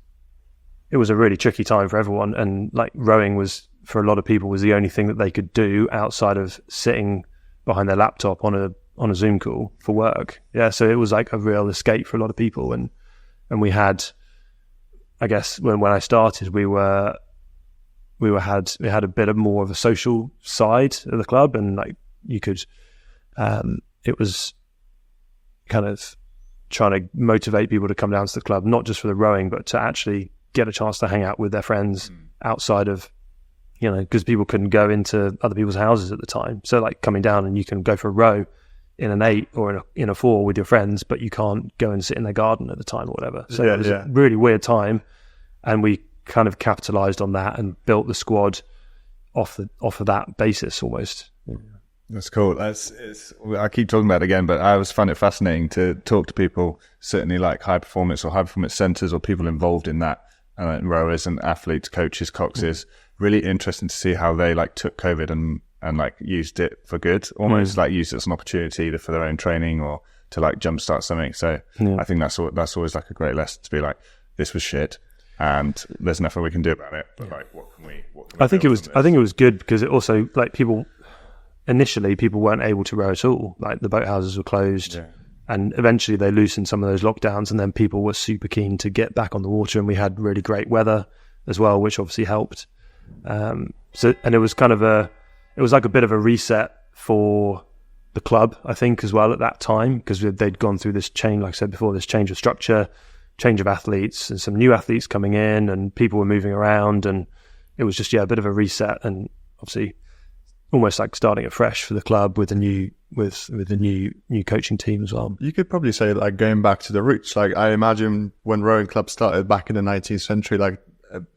a really tricky time for everyone. And like, rowing was, for a lot of people, was the only thing that they could do outside of sitting behind their laptop on a Zoom call for work. Yeah. So it was like a real escape for a lot of people. And we had, I guess when I started, we had a bit of more of a social side of the club, and like you could, it was kind of trying to motivate people to come down to the club, not just for the rowing, but to actually get a chance to hang out with their friends outside of, because people couldn't go into other people's houses at the time. So like coming down, and you can go for a row in an 8 or in a 4 with your friends, but you can't go and sit in their garden at the time or whatever. So it was a really weird time, and we kind of capitalized on that and built the squad off of that basis almost. That's cool. I keep talking about it again, but I always find it fascinating to talk to people, certainly like high performance centers or people involved in that, rowers and athletes, coaches, coxes. Really interesting to see how they like took COVID and like used it for good, almost like used it as an opportunity either for their own training or to like jumpstart something. So I think that's always like a great lesson to be like, this was shit and there's nothing we can do about it. But like, what can we I think it was good because it also, like, initially people weren't able to row at all. Like the boathouses were closed, and eventually they loosened some of those lockdowns, and then people were super keen to get back on the water, and we had really great weather as well, which obviously helped. And it was kind of it was like a bit of a reset for the club, I think, as well at that time, because they'd gone through this change, like I said before, this change of structure, change of athletes, and some new athletes coming in, and people were moving around, and it was just a bit of a reset, and obviously almost like starting afresh for the club with a new coaching team as well. You could probably say like going back to the roots. Like I imagine when rowing clubs started back in the 19th century, like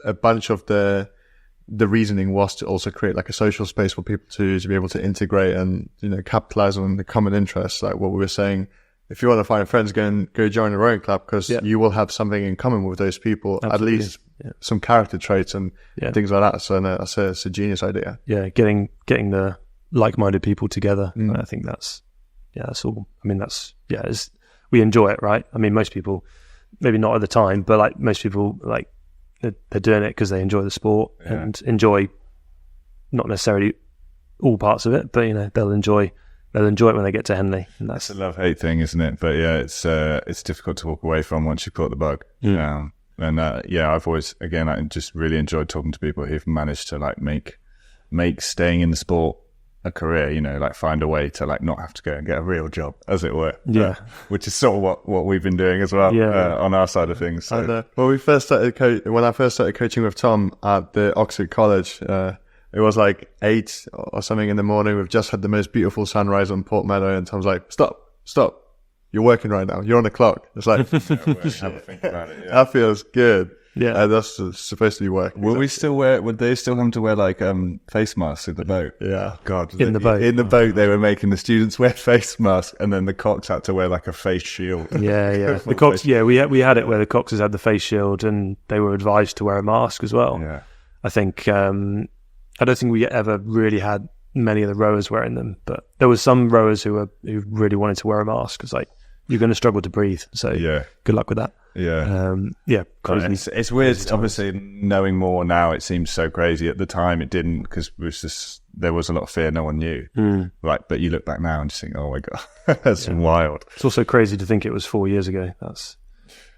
a bunch of the reasoning was to also create like a social space for people to be able to integrate and, capitalize on the common interests. Like what we were saying, if you want to find friends, go join a rowing club, because you will have something in common with those people. Absolutely. At least some character traits and things like that. So that's a genius idea. Yeah, getting the like-minded people together. I think that's all. I mean, we enjoy it, right? I mean, most people, maybe not at the time, but like most people, like they're doing it because they enjoy the sport and enjoy not necessarily all parts of it, but they'll enjoy it when they get to Henley. And that's a love-hate thing, isn't it? But yeah, it's difficult to walk away from once you've caught the bug. I've always, again, I just really enjoyed talking to people who've managed to like make staying in the sport a career, like find a way to like not have to go and get a real job, as it were. Which is sort of what we've been doing as well on our side of things. So. And, when I first started coaching with Tom at the Oxford College, it was like 8 or something in the morning. We've just had the most beautiful sunrise on Port Meadow, and Tom's like, stop. You're working right now. You're on the clock. It's like, have a think about it. That feels good. Yeah. That's supposed to be working. Would they still have to wear like face masks in the boat? Yeah. God. In the boat. In the boat, they were making the students wear face masks, and then the cox had to wear like a face shield. Yeah. The cox, we had it where the coxes had the face shield, and they were advised to wear a mask as well. Yeah. I think, I don't think we ever really had many of the rowers wearing them, but there was some rowers who really wanted to wear a mask. It's like, you're going to struggle to breathe. So good luck with that. Crazy. It's weird. Obviously, knowing more now, it seems so crazy. At the time, it didn't, because there was a lot of fear. No one knew. Right, but you look back now and just think, oh my god, that's wild. It's also crazy to think it was 4 years ago.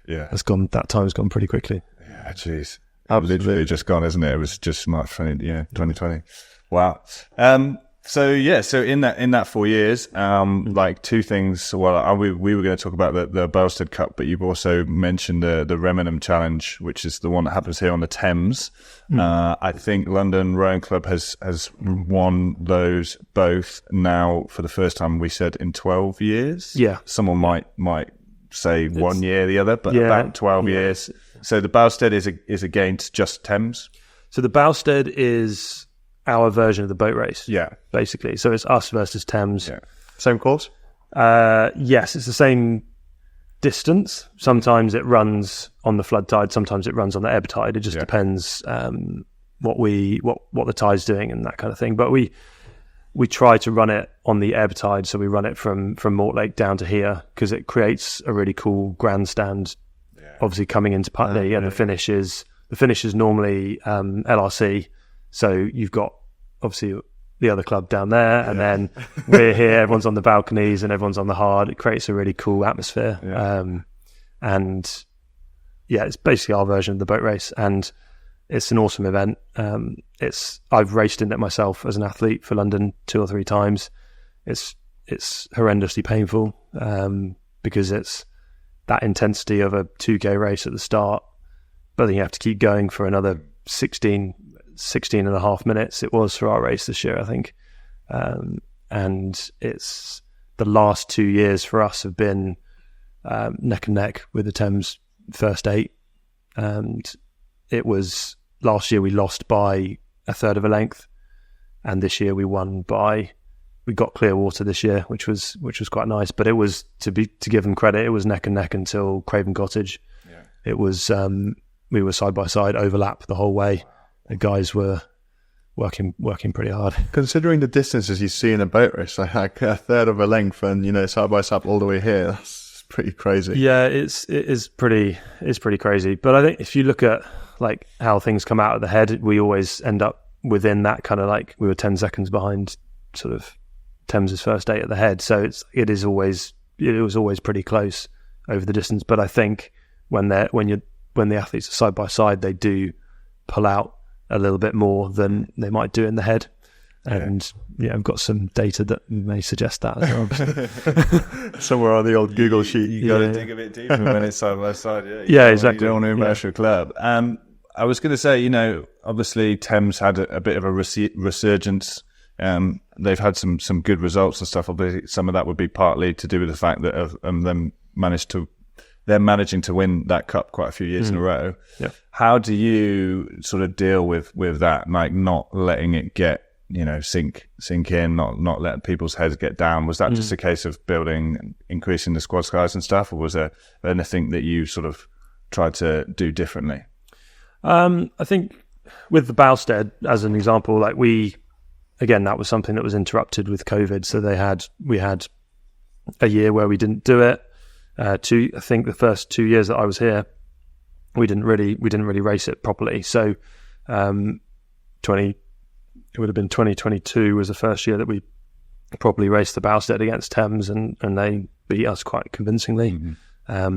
That time's gone pretty quickly. Yeah, jeez. Literally just gone, isn't it? It was just March 2020. Wow. So in that 4 years, like two things. Well, we were going to talk about the Belstead Cup, but you've also mentioned the Remenham Challenge, which is the one that happens here on the Thames. I think London Rowing Club has won those both now for the first time. We said in 12 years. Yeah. Someone might say 1 year, the other, but about 12 years. So the Belstead is against just Thames. So the Belstead is our version of the boat race. Yeah. Basically. So it's us versus Thames. Yeah. Same course? Yes, it's the same distance. Sometimes it runs on the flood tide, sometimes it runs on the ebb tide. It just depends what the tide's doing and that kind of thing. But we try to run it on the ebb tide, so we run it from Mortlake down to here, because it creates a really cool grandstand. Obviously coming into Putney, and the finish is normally LRC. So you've got obviously the other club down there, and then we're here. Everyone's on the balconies and everyone's on the hard. It creates a really cool atmosphere. And it's basically our version of the boat race, and it's an awesome event. I've raced in it myself as an athlete for London 2 or 3 times. It's horrendously painful because it's that intensity of a 2K race at the start, but then you have to keep going for another 16 and a half minutes. It was for our race this year, I think. And it's the last 2 years for us have been neck and neck with the Thames first 8. And it was last year we lost by a third of a length, and this year we got clear water this year, which was quite nice. But it was, to give them credit, it was neck and neck until Craven Cottage. It was we were side by side, overlap the whole way. The guys were working pretty hard. Considering the distances you see in a boat race, like a third of a length, and side by side all the way here, that's pretty crazy. Yeah, it's pretty crazy. But I think if you look at like how things come out of the head, we always end up within that kind of, like, we were 10 seconds behind sort of Thames's first 8 at the head. So it was always pretty close over the distance. But I think when the athletes are side by side, they do pull out a little bit more than they might do in the head. And I've got some data that may suggest that as well. Somewhere on the old Google sheet. You got to dig a bit deeper when it's side by side. Exactly. You don't want to embarrass your club. I was going to say, obviously Thames had a bit of a resurgence. They've had some good results and stuff. Obviously, some of that would be partly to do with the fact that they're managing to win that cup quite a few years in a row. Yeah. How do you sort of deal with that, like not letting it get, sink in, not letting people's heads get down? Was that just a case of increasing the squad size and stuff, or was there anything that you sort of tried to do differently? I think with the Belstead, as an example, like that was something that was interrupted with COVID. So we had a year where we didn't do it. I think the first 2 years that I was here, we didn't really race it properly. So, it would have bing 2022 was the first year that we properly raced the Belstead against Thames, and they beat us quite convincingly. I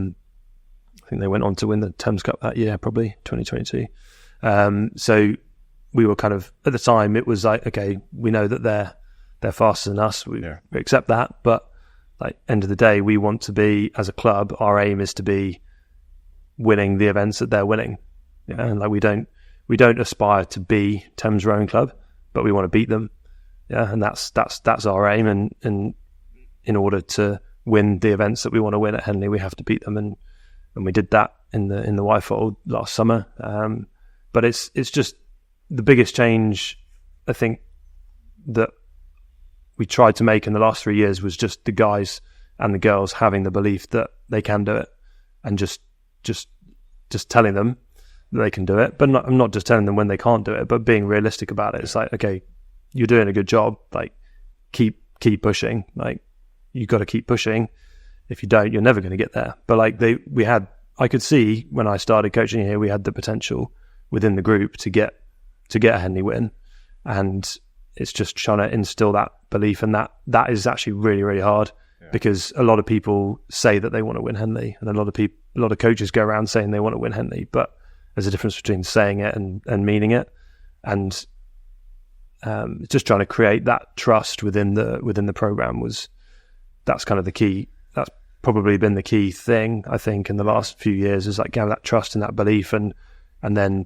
think they went on to win the Thames Cup that year, probably 2022. So we were kind of, at the time, it was like, okay, we know that they're faster than us. We accept that, but like, end of the day, we want to be, as a club, our aim is to be winning the events that they're winning. And like, we don't aspire to be Thames Rowing Club, but we want to beat them. And that's our aim. And in order to win the events that we want to win at Henley, we have to beat them. And we did that in the Y-Fold last summer. But it's just the biggest change, I think, that we tried to make in the last 3 years was just the guys and the girls having the belief that they can do it, and just telling them that they can do it, but I'm not just telling them when they can't do it, but being realistic about it. It's like, okay, you're doing a good job, like keep pushing, like you've got to keep pushing. if you don't, you're never going to get there. But like I could see when I started coaching here, we had the potential within the group to get a Henley win, and it's just trying to instill that belief, and that is actually really, really hard, because a lot of people say that they want to win Henley, and a lot of coaches go around saying they want to win Henley, but there's a difference between saying it and meaning it, and just trying to create that trust within the program that's kind of the key. That's probably been the key thing, I think, in the last few years, is like getting that trust and that belief, and then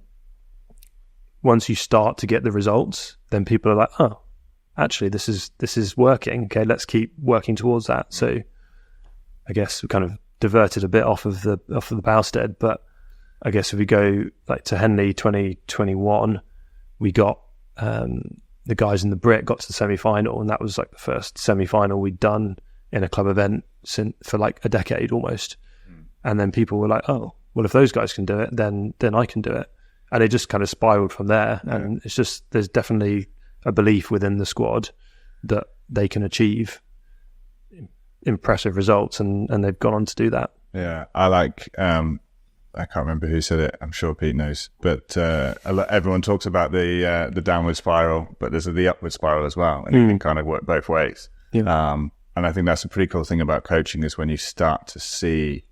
once you start to get the results, then people are like, oh, actually this is working. Okay, let's keep working towards that. So I guess we kind of diverted a bit off of the Bowstead, but I guess if we go like to Henley 2021, we got the guys in the Brit got to the semi-final, and that was like the first semi-final we'd done in a club event for like a decade almost. And then people were like, oh, well, if those guys can do it, then I can do it. And it just kind of spiraled from there. And it's just, there's definitely a belief within the squad that they can achieve impressive results, and they've gone on to do that. Yeah, I like, I can't remember who said it. I'm sure Pete knows, but everyone talks about the downward spiral, but there's the upward spiral as well, and it can kind of work both ways. Yeah. And I think that's a pretty cool thing about coaching, is when you start to see,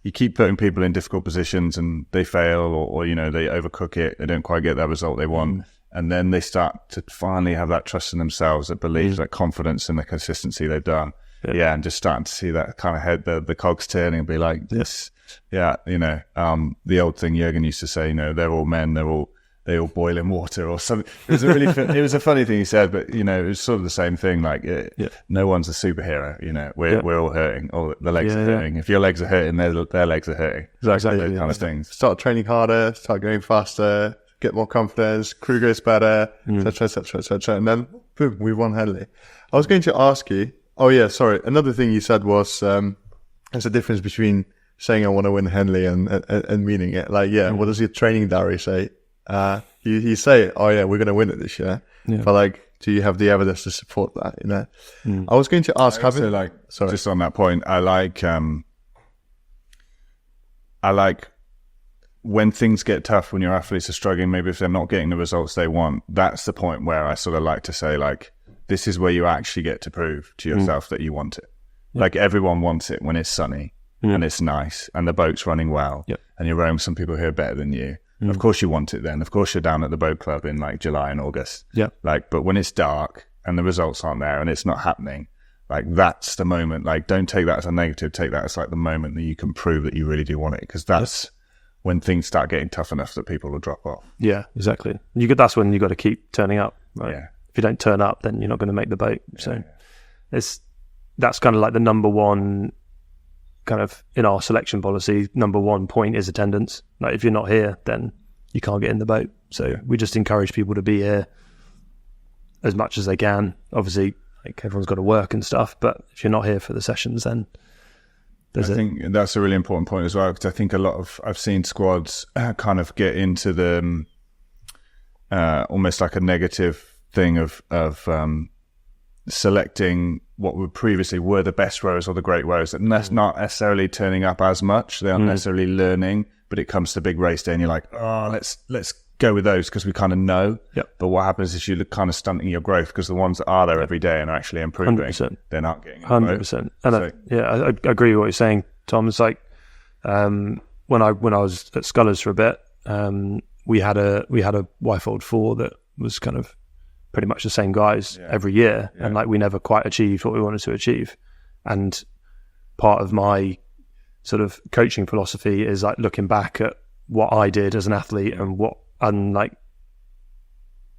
you keep putting people in difficult positions and they fail, or you know, they overcook it, they don't quite get that result they want, and then they start to finally have that trust in themselves, that belief, that confidence in the consistency they've done. Yeah, and just starting to see that kind of head, the cogs turning, and be like, this, you know, the old thing Jürgen used to say, you know, they're all men, they all boil in water or something. It was a really, it was a funny thing he said, but you know, it was sort of the same thing. Like, no one's a superhero. You know, we're all hurting. All the legs are hurting. If your legs are hurting, their legs are hurting. Exactly. Those kind of things. Start training harder, start going faster, get more confidence, crew goes better, etc. And then boom, we won Henley. I was going to ask you. Oh yeah, sorry. Another thing you said was there's a difference between saying I want to win Henley and meaning it. Like, what does your training diary say? You say, oh yeah, we're going to win it this year. Yeah. But like, do you have the evidence to support that? You know, I was going to ask, just on that point, I like when things get tough, when your athletes are struggling, maybe if they're not getting the results they want, that's the point where I sort of like to say, like, this is where you actually get to prove to yourself that you want it. Like, everyone wants it when it's sunny and it's nice and the boat's running well and you're rowing some people who are better than you. Of course you want it then. Of course you're down at the boat club in like July and August. Like, but when it's dark and the results aren't there and it's not happening, like, that's the moment. Like, don't take that as a negative. Take that as like the moment that you can prove that you really do want it, because that's when things start getting tough enough that people will drop off. Yeah, exactly. That's when you got to keep turning up, right? Yeah. If you don't turn up, then you're not going to make the boat. So that's kind of like the number one kind of, in our selection policy, number one point is attendance. Like, if you're not here, then you can't get in the boat. So we just encourage people to be here as much as they can. Obviously, like, everyone's got to work and stuff, but if you're not here for the sessions, then I think that's a really important point as well, because I think I've seen squads kind of get into the almost like a negative thing of selecting what would previously were the best rowers or the great rowers, and that's not necessarily turning up as much. They aren't necessarily learning, but it comes to big race day and you're like, oh, let's go with those because we kind of know. But what happens is you're kind of stunting your growth, because the ones that are there every day and are actually improving, 100%. They're not getting 100%. And I agree with what you're saying, Tom. It's like when I was at Scullers for a bit, we had a Wyfold 4 that was kind of pretty much the same guys every year, and like, we never quite achieved what we wanted to achieve. And part of my sort of coaching philosophy is like looking back at what I did as an athlete and like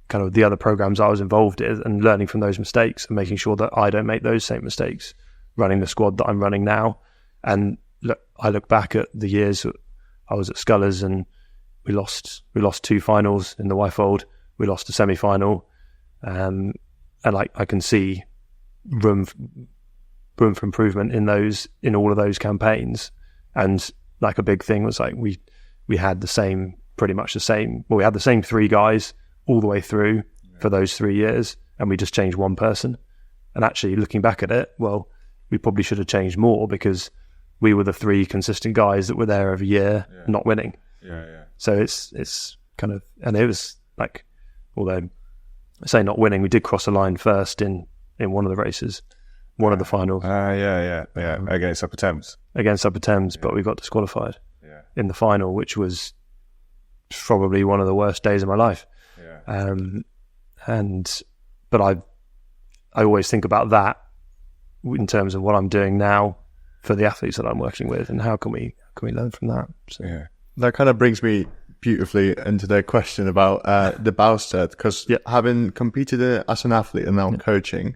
kind of the other programs I was involved in, and learning from those mistakes and making sure that I don't make those same mistakes running the squad that I'm running now. And I look back at the years I was at Scullers, and we lost 2 finals in the Wyfold. We lost a semi-final. And like, I can see room for improvement in all of those campaigns. And like, a big thing was like, we had pretty much the same. Well, we had the same 3 guys all the way through for those 3 years, and we just changed one person. And actually, looking back at it, well, we probably should have changed more because we were the 3 consistent guys that were there every year, not winning. So it's kind of, and it was like, although I say not winning, we did cross the line first in one of the races, one of the finals. Against Upper Thames. But we got disqualified in the final, which was probably one of the worst days of my life. But I always think about that in terms of what I'm doing now for the athletes that I'm working with, and how can we learn from that? So. That kind of brings me beautifully into the question about the Bowstead, because having competed as an athlete and now coaching,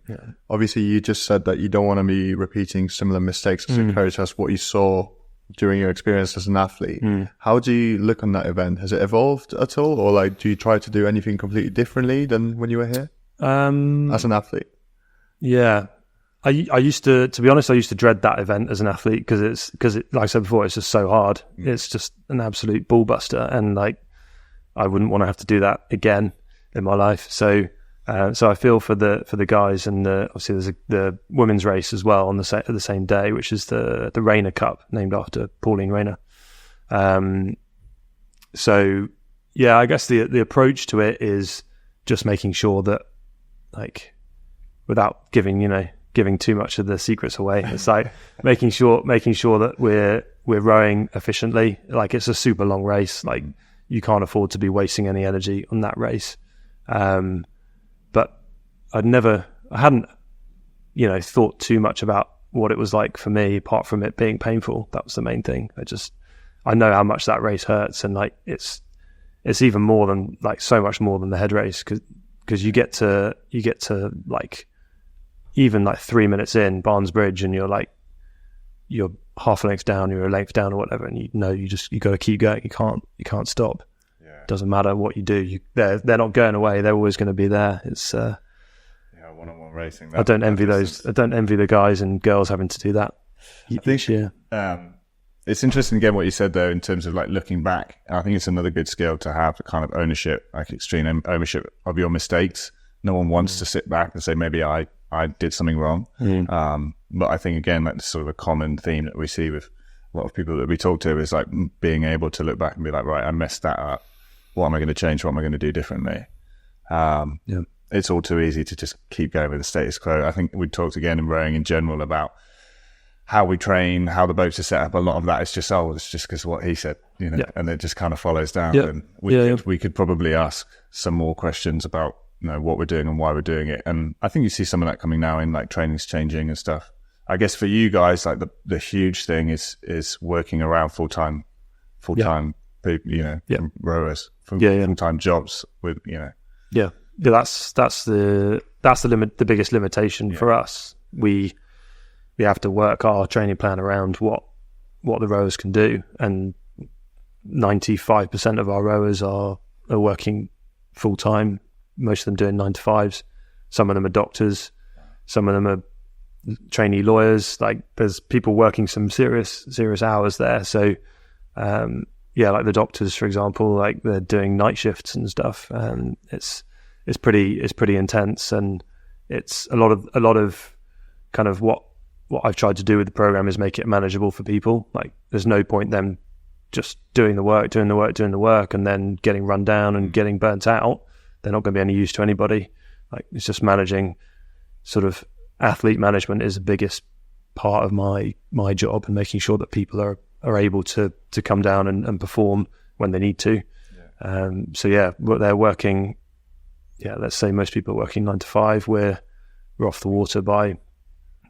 obviously you just said that you don't want to be repeating similar mistakes as a coach as what you saw during your experience as an athlete. How do you look on that event? Has it evolved at all, or like do you try to do anything completely differently than when you were here as an athlete? I used to be honest, I used to dread that event as an athlete because like I said before, it's just so hard. It's just an absolute ball buster, and like I wouldn't want to have to do that again in my life. So I feel for the guys, and obviously there's the women's race as well on the same day, which is the Rayner Cup, named after Pauline Rayner. So yeah, I guess the approach to it is just making sure that, like, without giving too much of the secrets away, it's like making sure that we're rowing efficiently. Like, it's a super long race. Like, you can't afford to be wasting any energy on that race. But I hadn't thought too much about what it was like for me, apart from it being painful. That was the main thing. I know how much that race hurts, and like it's even more than, like, so much more than the head race, because you get to like, even like 3 minutes in Barnes Bridge, and you're half a length down, you're a length down or whatever, and you got to keep going. You can't stop. Doesn't matter what you do. They're not going away. They're always going to be there. It's one-on-one racing. I don't envy those. I don't envy the guys and girls having to do that. I think it's interesting again what you said though in terms of like looking back. I think it's another good skill to have, the kind of ownership, like extreme ownership of your mistakes. No one wants to sit back and say maybe I did something wrong. But I think again that's sort of a common theme that we see with a lot of people that we talk to is like being able to look back and be like, right, I messed that up. What am I going to change? What am I going to do differently? It's all too easy to just keep going with the status quo. I think we talked again in rowing in general about how we train, how the boats are set up. A lot of that is just, it's just because of what he said, and it just kind of follows down. And we could probably ask some more questions about what we're doing and why we're doing it. And I think you see some of that coming now in like training's changing and stuff. I guess for you guys, like the huge thing is working around full-time people, rowers, full-time jobs with, that's the limit, the biggest limitation for us. We have to work our training plan around what the rowers can do, and 95% of our rowers are working full-time, most of them doing 9 to 5s. Some of them are doctors, some of them are trainee lawyers. Like, there's people working some serious hours there. So like the doctors, for example, like they're doing night shifts and stuff, and it's pretty intense. And it's a lot of kind of what I've tried to do with the program is make it manageable for people. Like, there's no point them just doing the work and then getting run down and getting burnt out. They're not going to be any use to anybody. Like, it's just managing, sort of athlete management is the biggest part of my job, and making sure that people are able to come down and perform when they need to. They're working, let's say most people are working 9 to 5. We're off the water by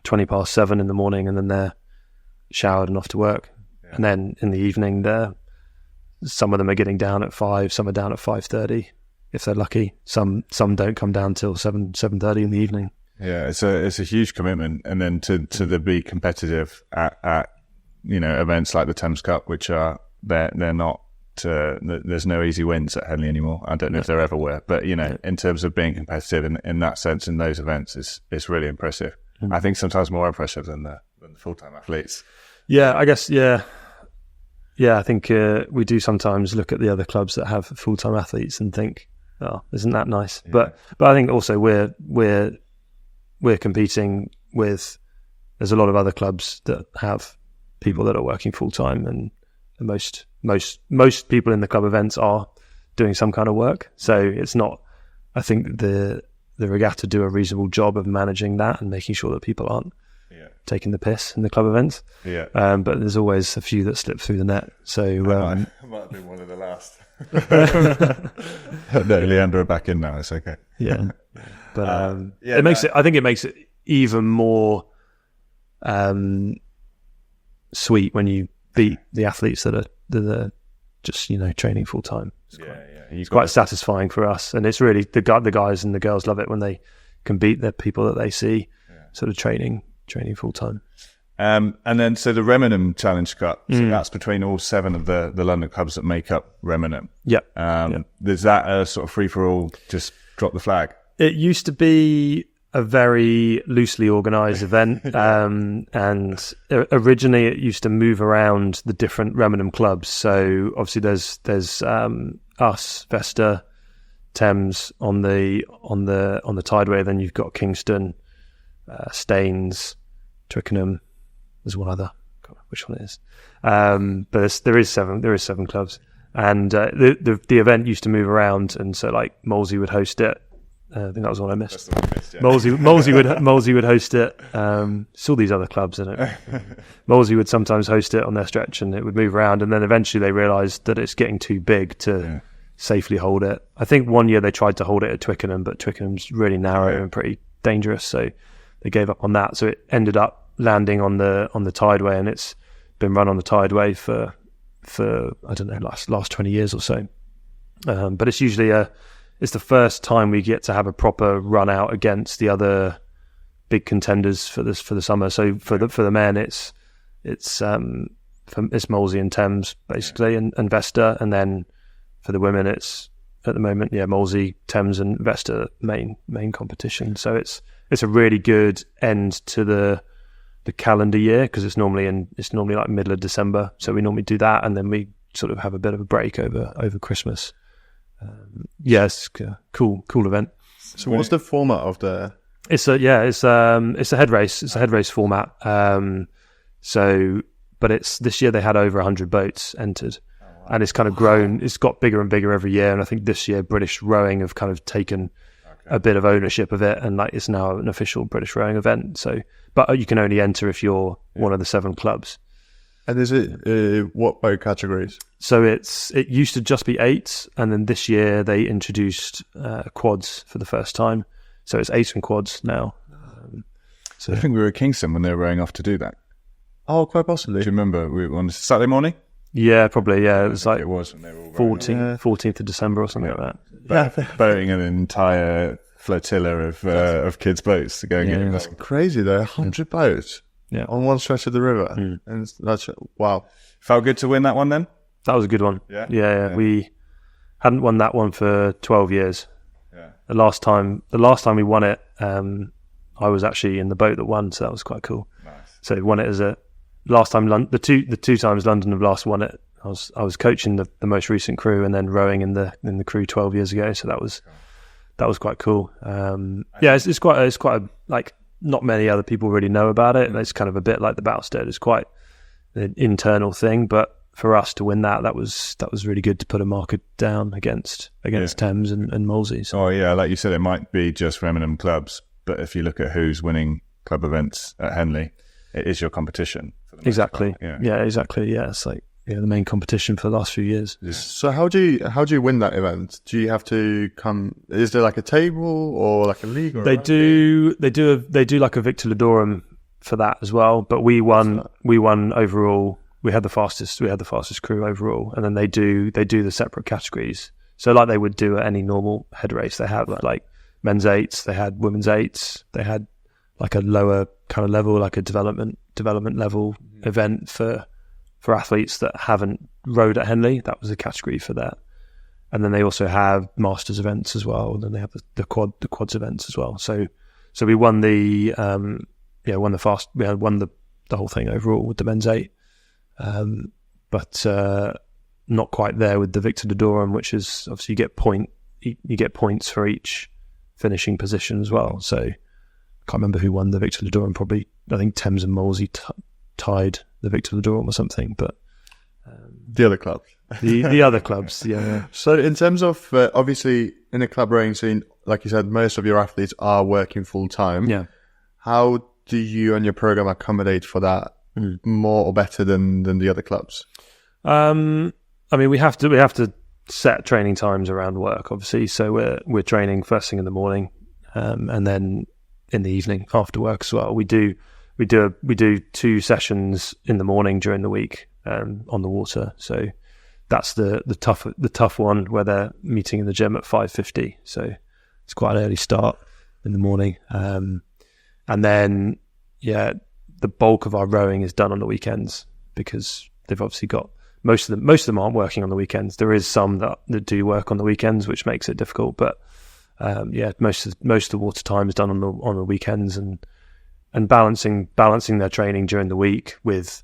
7:20 in the morning, and then they're showered and off to work. And then in the evening, some of them are getting down at 5, some are down at 5:30 if they're lucky. Some don't come down till 7:30 in the evening. Yeah, it's a huge commitment, and then to be competitive at events like the Thames Cup, which are they're not. There's no easy wins at Henley anymore. I don't know if there ever were, but in terms of being competitive in that sense in those events, is really impressive. I think sometimes more impressive than the full-time athletes. Yeah, I guess. Yeah, I think we do sometimes look at the other clubs that have full-time athletes and think, "Oh, isn't that nice?" Yeah. But I think also we're competing with there's a lot of other clubs that have people that are working full time, and most people in the club events are doing some kind of work. So it's not. I think the regatta do a reasonable job of managing that and making sure that people aren't taking the piss in the club events. Yeah. But there's always a few that slip through the net. So I might have been one of the last. No, Leander are back in now. It's okay. Yeah. But it makes it. I think it makes it even more sweet when you beat the athletes that are just training full time. It's quite satisfying for us, and it's really the guys and the girls love it when they can beat the people that they see sort of training full time. And then so the Remenham Challenge Cup, so that's between all 7 of the London clubs that make up Remenham. Yep. Is that a sort of free for all? Just drop the flag. It used to be a very loosely organised event, and originally it used to move around the different Remenham clubs. So obviously there's us, Vesta, Thames on the Tideway. Then you've got Kingston, Staines, Twickenham. There's one other. God, which one it is? But there is 7 clubs, and the event used to move around, and so like Molesey would host it. I think that was one I missed. Molesey would host it. It's all these other clubs, isn't it? Molesey would sometimes host it on their stretch, and it would move around. And then eventually they realised that it's getting too big to safely hold it. I think one year they tried to hold it at Twickenham, but Twickenham's really narrow and pretty dangerous, so they gave up on that. So it ended up landing on the Tideway, and it's been run on the Tideway for I don't know, last 20 years or so. But it's usually it's the first time we get to have a proper run out against the other big contenders for the summer. So for the men, it's Molesey and Thames basically, and Vesta, and then for the women, it's at the moment Molesey, Thames, and Vesta main competition. So it's a really good end to the calendar year, because it's normally like middle of December. So we normally do that, and then we sort of have a bit of a break over Christmas. It's a cool event. So what's the format of the? It's a head race. It's a head race format. But it's this year they had over 100 boats entered, and it's kind of grown. It's got bigger and bigger every year. And I think this year British Rowing have kind of taken a bit of ownership of it, and like it's now an official British Rowing event. So, but you can only enter if you're one of the 7 clubs. And is it what boat categories? So it used to just be 8, and then this year they introduced quads for the first time. So it's 8 and quads now. So I think we were at Kingston when they were rowing off to do that. Oh, quite possibly. Do you remember we were on Saturday morning? Yeah, probably. Yeah, it was like it was, and they were all 14th of December or something like that. Boating an entire flotilla of kids' boats to go and get them. That's crazy though. 100 boats. Yeah, on one stretch of the river, and that's wow. Felt good to win that one then. That was a good one. Yeah. We hadn't won that one for 12 years. Yeah. The last time we won it, I was actually in the boat that won, so that was quite cool. Nice. So we won it as a last time. The two times London have last won it. I was coaching the most recent crew, and then rowing in the crew 12 years ago. So that was quite cool. It's quite a like. Not many other people really know about it. It's kind of a bit like the Bowstead. It's quite an internal thing, but for us to win that was really good to put a marker down against Thames and Molesey. So. Oh yeah, like you said, it might be just Remenham clubs, but if you look at who's winning club events at Henley, it is your competition. For the exactly. Exactly. Yeah, it's like the main competition for the last few years. So how do you win that event? Do you have to come? Is there like a table or like a league? Or they do like a Victor Ludorum for that as well. But we won overall. We had the fastest crew overall, and then they do the separate categories. So like they would do at any normal head race, they have like men's 8s, they had women's 8s, they had like a lower kind of level, like a development level event for athletes that haven't rowed at Henley. That was a category for that. And then they also have masters events as well. And then they have the quads events as well. So we won the whole thing overall with the men's 8. But not quite there with the Victor Ludorum, which is obviously you get points for each finishing position as well. So I can't remember who won the Victor Ludorum, probably I think Thames and Molesey tied the Victor of the Durham or something, but the other clubs. the other clubs, yeah. So in terms of, obviously in the club rowing scene, like you said, most of your athletes are working full time. Yeah. How do you and your program accommodate for that more or better than the other clubs? I mean, we have to set training times around work, obviously. So we're training first thing in the morning, and then in the evening after work as well. We do 2 sessions in the morning during the week on the water. So that's the tough one where they're meeting in the gym at 5:50. So it's quite an early start in the morning, and then the bulk of our rowing is done on the weekends because they've obviously got most of them aren't working on the weekends. There is some that do work on the weekends, which makes it difficult. But most of the water time is done on the weekends, and balancing their training during the week with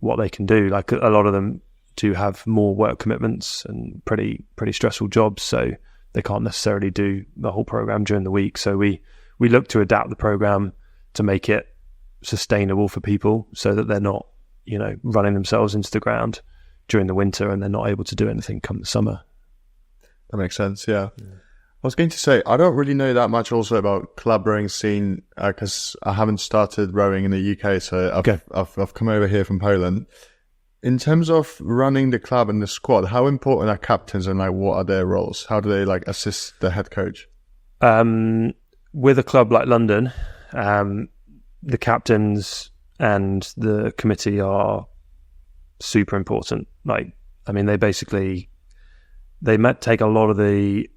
what they can do. Like a lot of them do have more work commitments and pretty stressful jobs, so they can't necessarily do the whole program during the week. So we look to adapt the program to make it sustainable for people, so that they're not running themselves into the ground during the winter and they're not able to do anything come the summer. That makes sense. Yeah. I was going to say, I don't really know that much also about club rowing scene because I haven't started rowing in the UK. So I've come over here from Poland. In terms of running the club and the squad, how important are captains and what are their roles? How do they assist the head coach? With a club like London, the captains and the committee are super important. They basically take a lot of the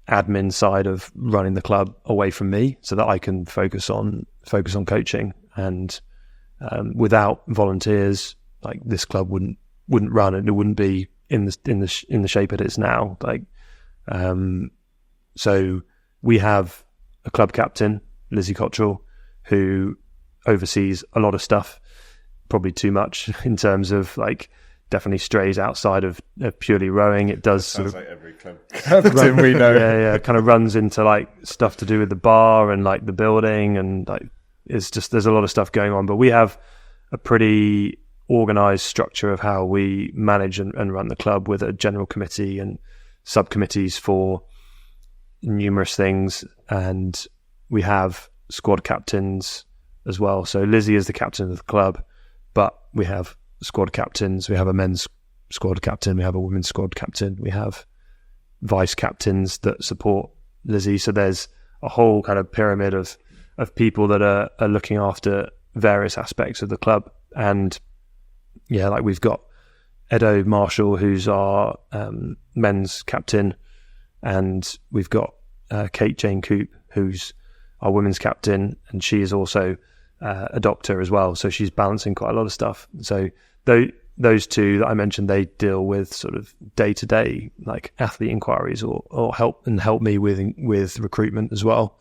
admin side of running the club away from me, so that I can focus on coaching. And without volunteers, this club wouldn't run, and it wouldn't be in the shape it is now. So we have a club captain, Lizzie Cottrell, who oversees a lot of stuff, probably too much in terms of definitely strays outside of purely rowing. It does sounds like every club captain we know. Yeah, kind of runs into stuff to do with the bar and the building, and it's just, there's a lot of stuff going on. But we have a pretty organized structure of how we manage and run the club, with a general committee and subcommittees for numerous things, and we have squad captains as well. So Lizzie is the captain of the club, but we have squad captains. We have a men's squad captain, we have a women's squad captain, we have vice captains that support Lizzie. So there's a whole kind of pyramid of people that are looking after various aspects of the club. And we've got Edo Marshall, who's our men's captain, and we've got Kate Jane Coop, who's our women's captain, and she is also a doctor as well, so she's balancing quite a lot of stuff. So those two that I mentioned, they deal with sort of day-to-day athlete inquiries or help me with recruitment as well.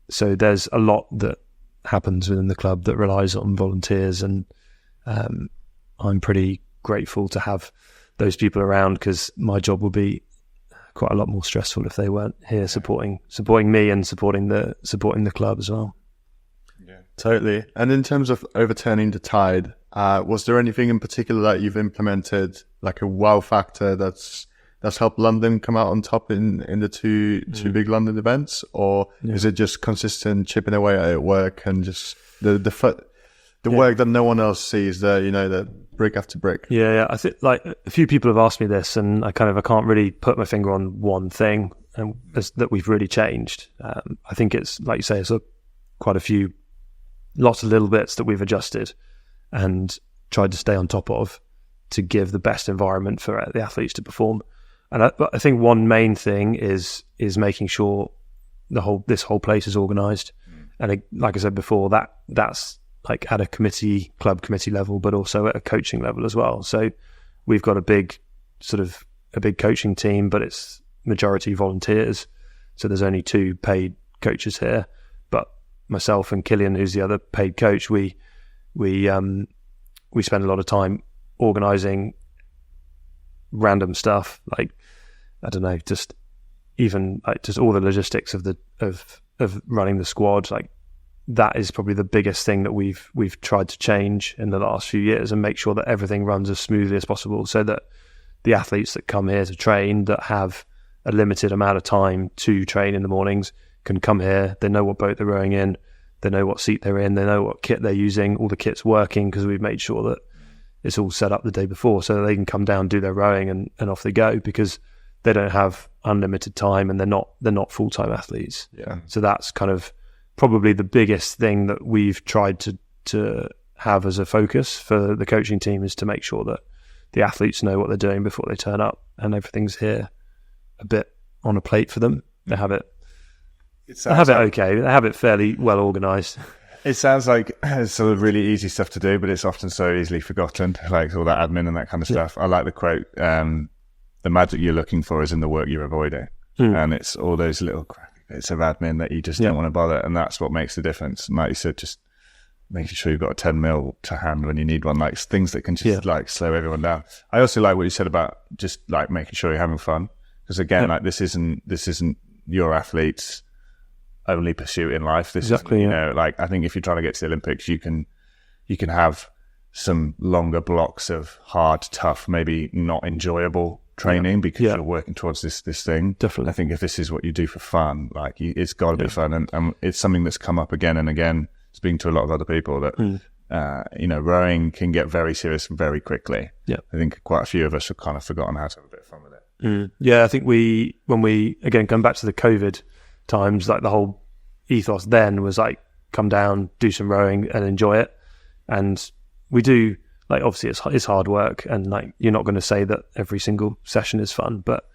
So there's a lot that happens within the club that relies on volunteers, and I'm pretty grateful to have those people around, because my job will be quite a lot more stressful if they weren't here supporting me and supporting the club as well. Yeah, totally. And in terms of overturning the tide, was there anything in particular that you've implemented, a wow factor that's helped London come out on top in the two big London events, or is it just consistent chipping away at it work and just the work that no one else sees, the brick after brick? Yeah. I think a few people have asked me this, and I can't really put my finger on one thing and that we've really changed. I think it's, like you say, it's quite a few, lots of little bits that we've adjusted and tried to stay on top of to give the best environment for the athletes to perform. And I think one main thing is making sure this whole place is organised. And like I said before, that's at a club committee level, but also at a coaching level as well. So we've got a big coaching team, but it's majority volunteers. So there's only 2 paid coaches here, but myself and Killian, who's the other paid coach, we spend a lot of time organising random stuff, I don't know, just even just all the logistics of running the squad, that is probably the biggest thing that we've tried to change in the last few years, and make sure that everything runs as smoothly as possible, so that the athletes that come here to train, that have a limited amount of time to train in the mornings, can come here. They know what boat they're rowing in, they know what seat they're in, they know what kit they're using, all the kit's working, because we've made sure that it's all set up the day before, so that they can come down, do their rowing, and off they go, because they don't have unlimited time, and they're not full-time athletes. Yeah. So that's kind of probably the biggest thing that we've tried to have as a focus for the coaching team, is to make sure that the athletes know what they're doing before they turn up, and everything's here a bit on a plate for them. They have it. Okay. They have it fairly well organised. It sounds like it's sort of really easy stuff to do, but it's often so easily forgotten, like all that admin and that kind of stuff. I like the quote, the magic you're looking for is in the work you're avoiding. And it's all those little bits of admin that you just don't want to bother. And that's what makes the difference. And like you said, just making sure you've got a 10 mil to hand when you need one, like things that can just like slow everyone down. I also like what you said about just like making sure you're having fun. Because again, like this isn't your athletes' only pursuit in life. This is, you know, like I think if you're trying to get to the Olympics, you can have some longer blocks of hard, tough, maybe not enjoyable training because you're working towards this thing. Definitely. I think if this is what you do for fun, like it's got to be fun, and it's something that's come up again and again. Speaking to a lot of other people that you know, rowing can get very serious very quickly. Yeah, I think quite a few of us have kind of forgotten how to have a bit of fun with it. Yeah, I think when we again come back to the COVID times, like the whole ethos then was like, come down, do some rowing and enjoy it. And we do, like, obviously it's hard work, and like you're not going to say that every single session is fun, but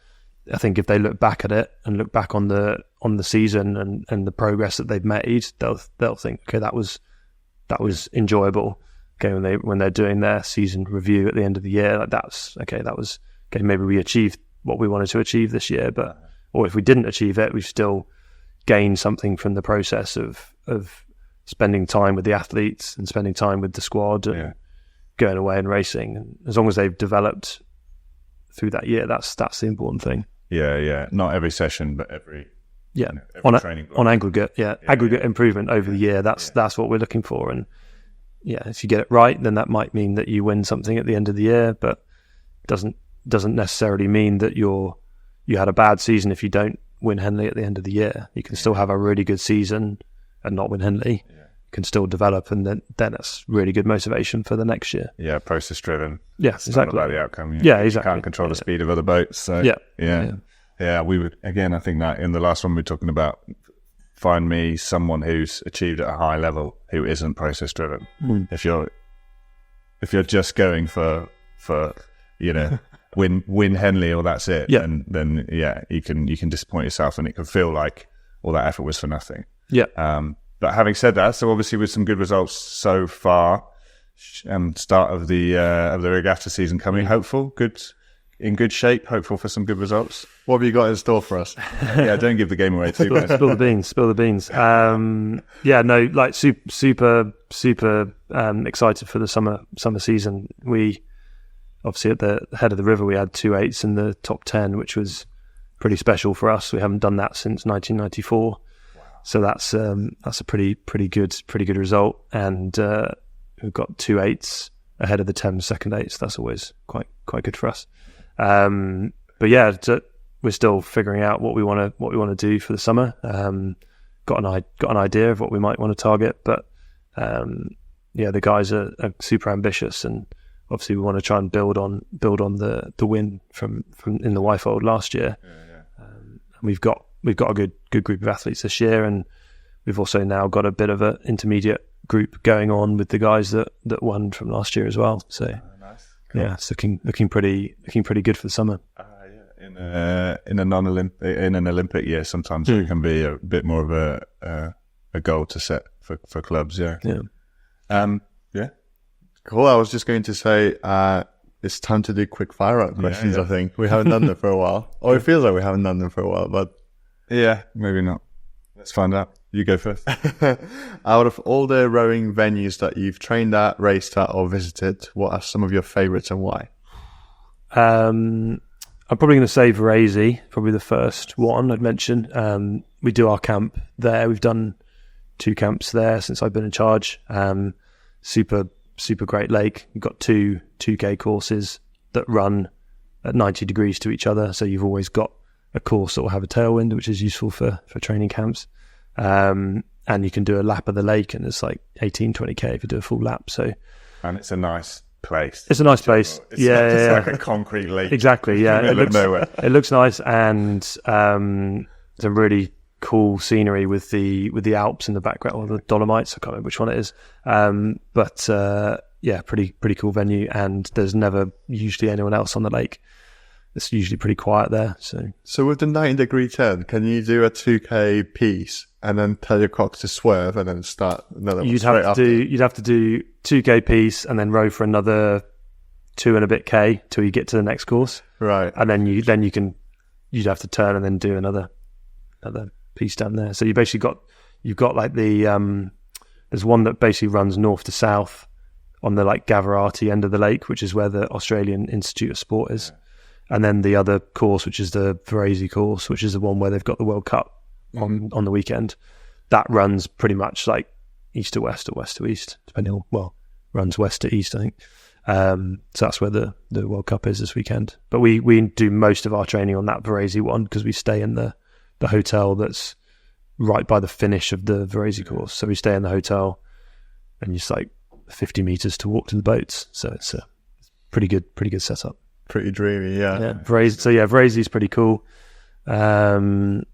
I think if they look back at it and look back on the season and the progress that they've made, they'll think, okay, that was enjoyable. Okay, when they're doing their season review at the end of the year, like that was okay, maybe we achieved what we wanted to achieve this year, or if we didn't achieve it, we've still gained something from the process of spending time with the athletes and spending time with the squad and going away and racing. And as long as they've developed through that year, that's the important thing. Yeah. Not every session, but every training block. On aggregate, aggregate improvement over the year. That's what we're looking for. And if you get it right, then that might mean that you win something at the end of the year, but doesn't necessarily mean that you had a bad season if you don't win Henley at the end of the year. You can still have a really good season and not win Henley. You can still develop, and then that's really good motivation for the next year. Yeah, process driven. Yeah, it's exactly. not about the outcome. Exactly. You can't control the speed of other boats. So we would, again, I think that in the last one we were talking about, find me someone who's achieved at a high level who isn't process driven. If you're just going for win Henley or that's it, then you can disappoint yourself, and it can feel like all that effort was for nothing. But having said that, so obviously with some good results so far, start of the regatta season coming, in good shape, hopeful for some good results. What have you got in store for us? Don't give the game away too much. Spill the beans. Super excited for the summer season. We obviously at the head of the river, we had 2 8s in the top 10, which was pretty special for us. We haven't done that since 1994. Wow. So that's a pretty good result. And we've got 2 8s ahead of the Thames second 8s. That's always quite good for us. We're still figuring out what we want to do for the summer. Got an idea of what we might want to target, but the guys are super ambitious, and obviously we want to try and build on the win from in the Wifold last year. We've got a good group of athletes this year, and we've also now got a bit of an intermediate group going on with the guys that won from last year as well. So nice. Cool. It's looking pretty good for the summer. In an Olympic year, sometimes it can be a bit more of a goal to set for clubs. Cool. I was just going to say, it's time to do quick fire up questions. I think we haven't done them for a while, or it feels like we haven't done them for a while, but maybe not. Let's find out. You go first. Out of all the rowing venues that you've trained at, raced at, or visited, what are some of your favourites and why? I'm probably going to say Varese, probably the first one I'd mention. We do our camp there. We've done two camps there since I've been in charge. Super great lake. You've got two 2K courses that run at 90 degrees to each other, so you've always got a course that will have a tailwind, which is useful for training camps. And you can do a lap of the lake, and it's like 18-20k if you do a full lap. And it's a nice place. It's a nice place. It's like a concrete lake. Exactly. Yeah, It looks nice, and some really cool scenery with the Alps in the background, or the Dolomites. I can't remember which one it is. Pretty cool venue, and there's never usually anyone else on the lake. It's usually pretty quiet there. So with the 90-degree turn, can you do a 2K piece and then tell your cox to swerve and then start another one? You'd have to do 2K piece and then row for another 2 and a bit K till you get to the next course. Right. And then you'd have to turn and then do another piece down there. So you've got like the there's one that basically runs north to south on the like Gavirati end of the lake, which is where the Australian Institute of Sport is. And then the other course, which is the Varese course, which is the one where they've got the World Cup on the weekend. That runs pretty much like east to west or west to east, depending on, runs west to east, I think. So that's where the World Cup is this weekend. But we do most of our training on that Varese one because we stay in the hotel that's right by the finish of the Varese course. So we stay in the hotel, and it's like 50 meters to walk to the boats. So it's a pretty good setup. Pretty dreamy, yeah. Yeah, Varese is pretty cool. I mean,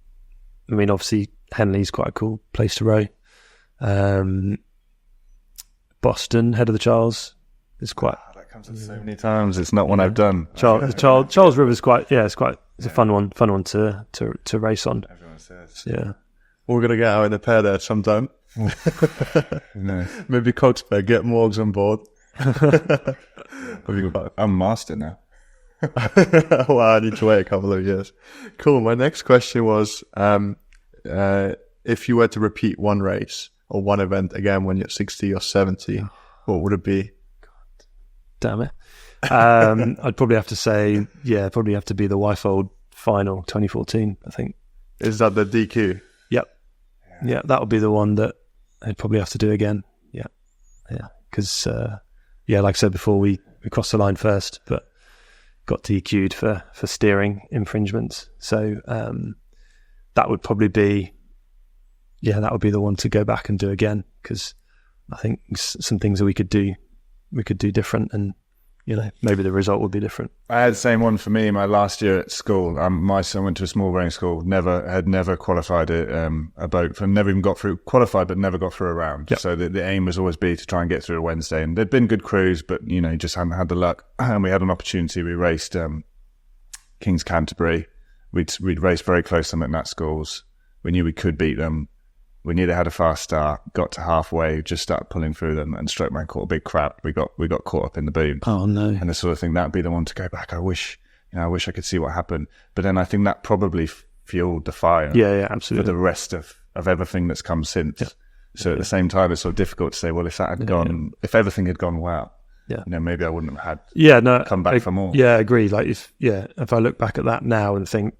obviously Henley's quite a cool place to row. Boston, Head of the Charles, is quite. That comes up so many times. It's not one I've done. Charles River's quite. Yeah, it's a fun one to race on. Everyone says. Yeah, we're gonna get out in a pair there sometime. No. Maybe Coxbear, get Morgs on board. I'm master now. Well, I need to wait a couple of years. Cool. My next question was, if you were to repeat one race or one event again when you're 60 or 70, what would it be? God damn it. I'd probably have to say, probably have to be the Wyfold final 2014, I think. Is that the DQ? Yep. Yeah, that would be the one that I'd probably have to do again. Yeah. Because, like I said before, we crossed the line first, but got DQ'd for steering infringements. So that would probably be, that would be the one to go back and do again, because I think some things that we could do different, and maybe the result would be different. I had the same one for me my last year at school. My son went to a small rowing school, had never qualified a boat, and never even got through, qualified but never got through a round. Yep. So the aim was always be to try and get through a Wednesday, and there'd been good crews, but just hadn't had the luck. And we had an opportunity. We raced King's Canterbury. We'd raced very close to them at Nat schools. We knew we could beat them. We knew they had a fast start, got to halfway, just started pulling through them, and stroke man caught a big crab. We got caught up in the boom. Oh no. And the sort of thing, that'd be the one to go back. I wish I could see what happened. But then I think that probably fueled the fire. Yeah, absolutely. For the rest of everything that's come since. Yeah. So at the same time, it's sort of difficult to say, well, if that had gone, if everything had gone well, maybe I wouldn't have had come back for more. Yeah, I agree. Like if I look back at that now and think,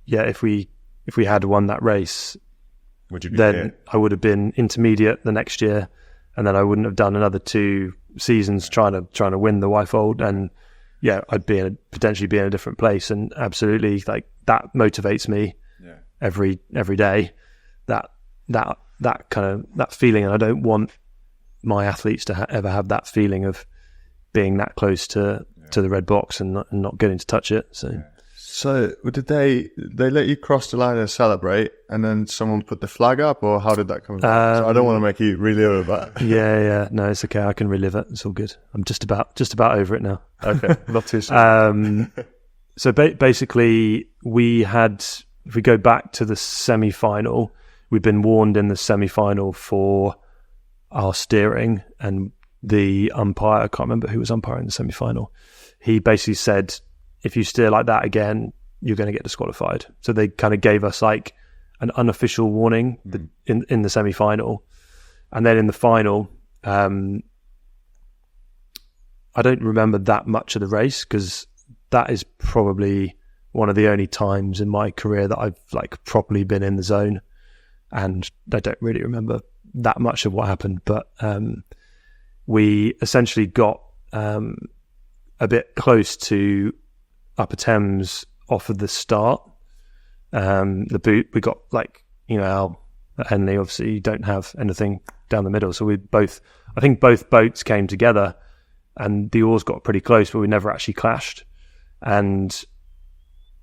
if we had won that race, then I would have been intermediate the next year, and then I wouldn't have done another 2 seasons trying to win the Wyfold, and I'd potentially be in a different place. And absolutely, like, that motivates me every day. That kind of that feeling, and I don't want my athletes to ever have that feeling of being that close to the red box and not getting to touch it. So did they let you cross the line and celebrate, and then someone put the flag up, or how did that come about? So I don't want to make you relive that. Yeah. No, it's okay. I can relive it. It's all good. I'm just about over it now. Okay, not too soon. So basically, if we go back to the semi-final, we've been warned in the semi-final for our steering, and the umpire, I can't remember who was umpiring the semi-final, he basically said, if you steer like that again, you're going to get disqualified. So they kind of gave us like an unofficial warning in the semi-final. And then in the final, I don't remember that much of the race, because that is probably one of the only times in my career that I've like properly been in the zone. and I don't really remember that much of what happened, but we essentially got a bit close to Upper Thames off of the start. The boot, we got at Henley, obviously you don't have anything down the middle, so I think both boats came together and the oars got pretty close, but we never actually clashed. And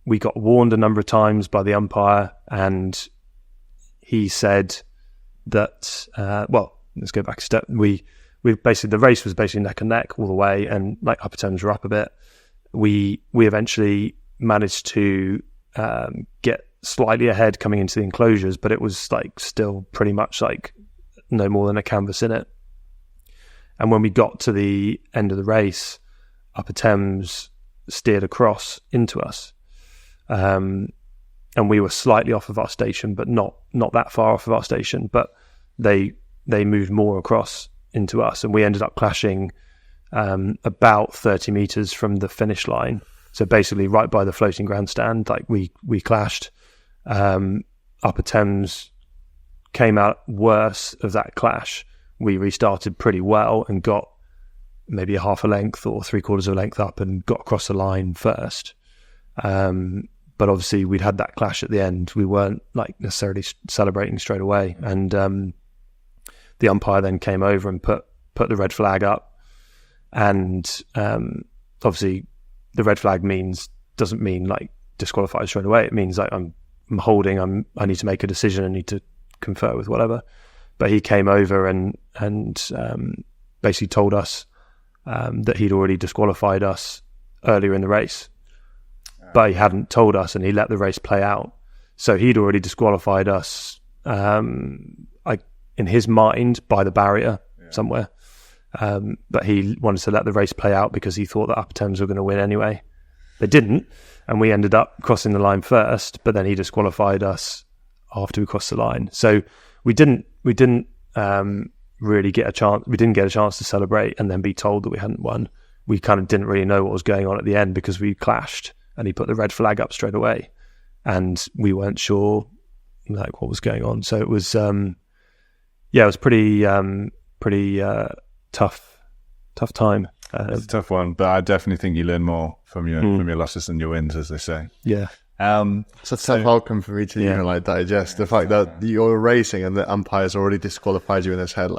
we got warned a number of times by the umpire, and he said that, let's go back a step. We basically, the race was basically neck and neck all the way, and like Upper Thames were up a bit. We eventually managed to get slightly ahead coming into the enclosures, but it was like still pretty much like no more than a canvas in it. And when we got to the end of the race, Upper Thames steered across into us. And we were slightly off of our station, but not that far off of our station, but they moved more across into us, and we ended up clashing about 30 meters from the finish line. So basically right by the floating grandstand, like we clashed. Upper Thames came out worse of that clash. We restarted pretty well and got maybe a half a length or 3/4 of a length up and got across the line first. But obviously we'd had that clash at the end. We weren't like necessarily celebrating straight away. And the umpire then came over and put the red flag up. And obviously the red flag doesn't mean like disqualified straight away. It means like I'm holding, I need to make a decision, I need to confer with whatever. But he came over and basically told us that he'd already disqualified us earlier in the race. But he hadn't told us, and he let the race play out. So he'd already disqualified us, in his mind, by the barrier somewhere. But he wanted to let the race play out because he thought that Upper Thames were going to win anyway. They didn't, and we ended up crossing the line first. But then he disqualified us after we crossed the line. So we didn't really get a chance. We didn't get a chance to celebrate and then be told that we hadn't won. We kind of didn't really know what was going on at the end because we clashed. And he put the red flag up straight away, and we weren't sure like what was going on. So it was, it was pretty tough time. It's a tough one, but I definitely think you learn more from your losses than your wins, as they say. Yeah. It's a tough outcome for me to digest the fact that you're racing and the umpire's already disqualified you in his head.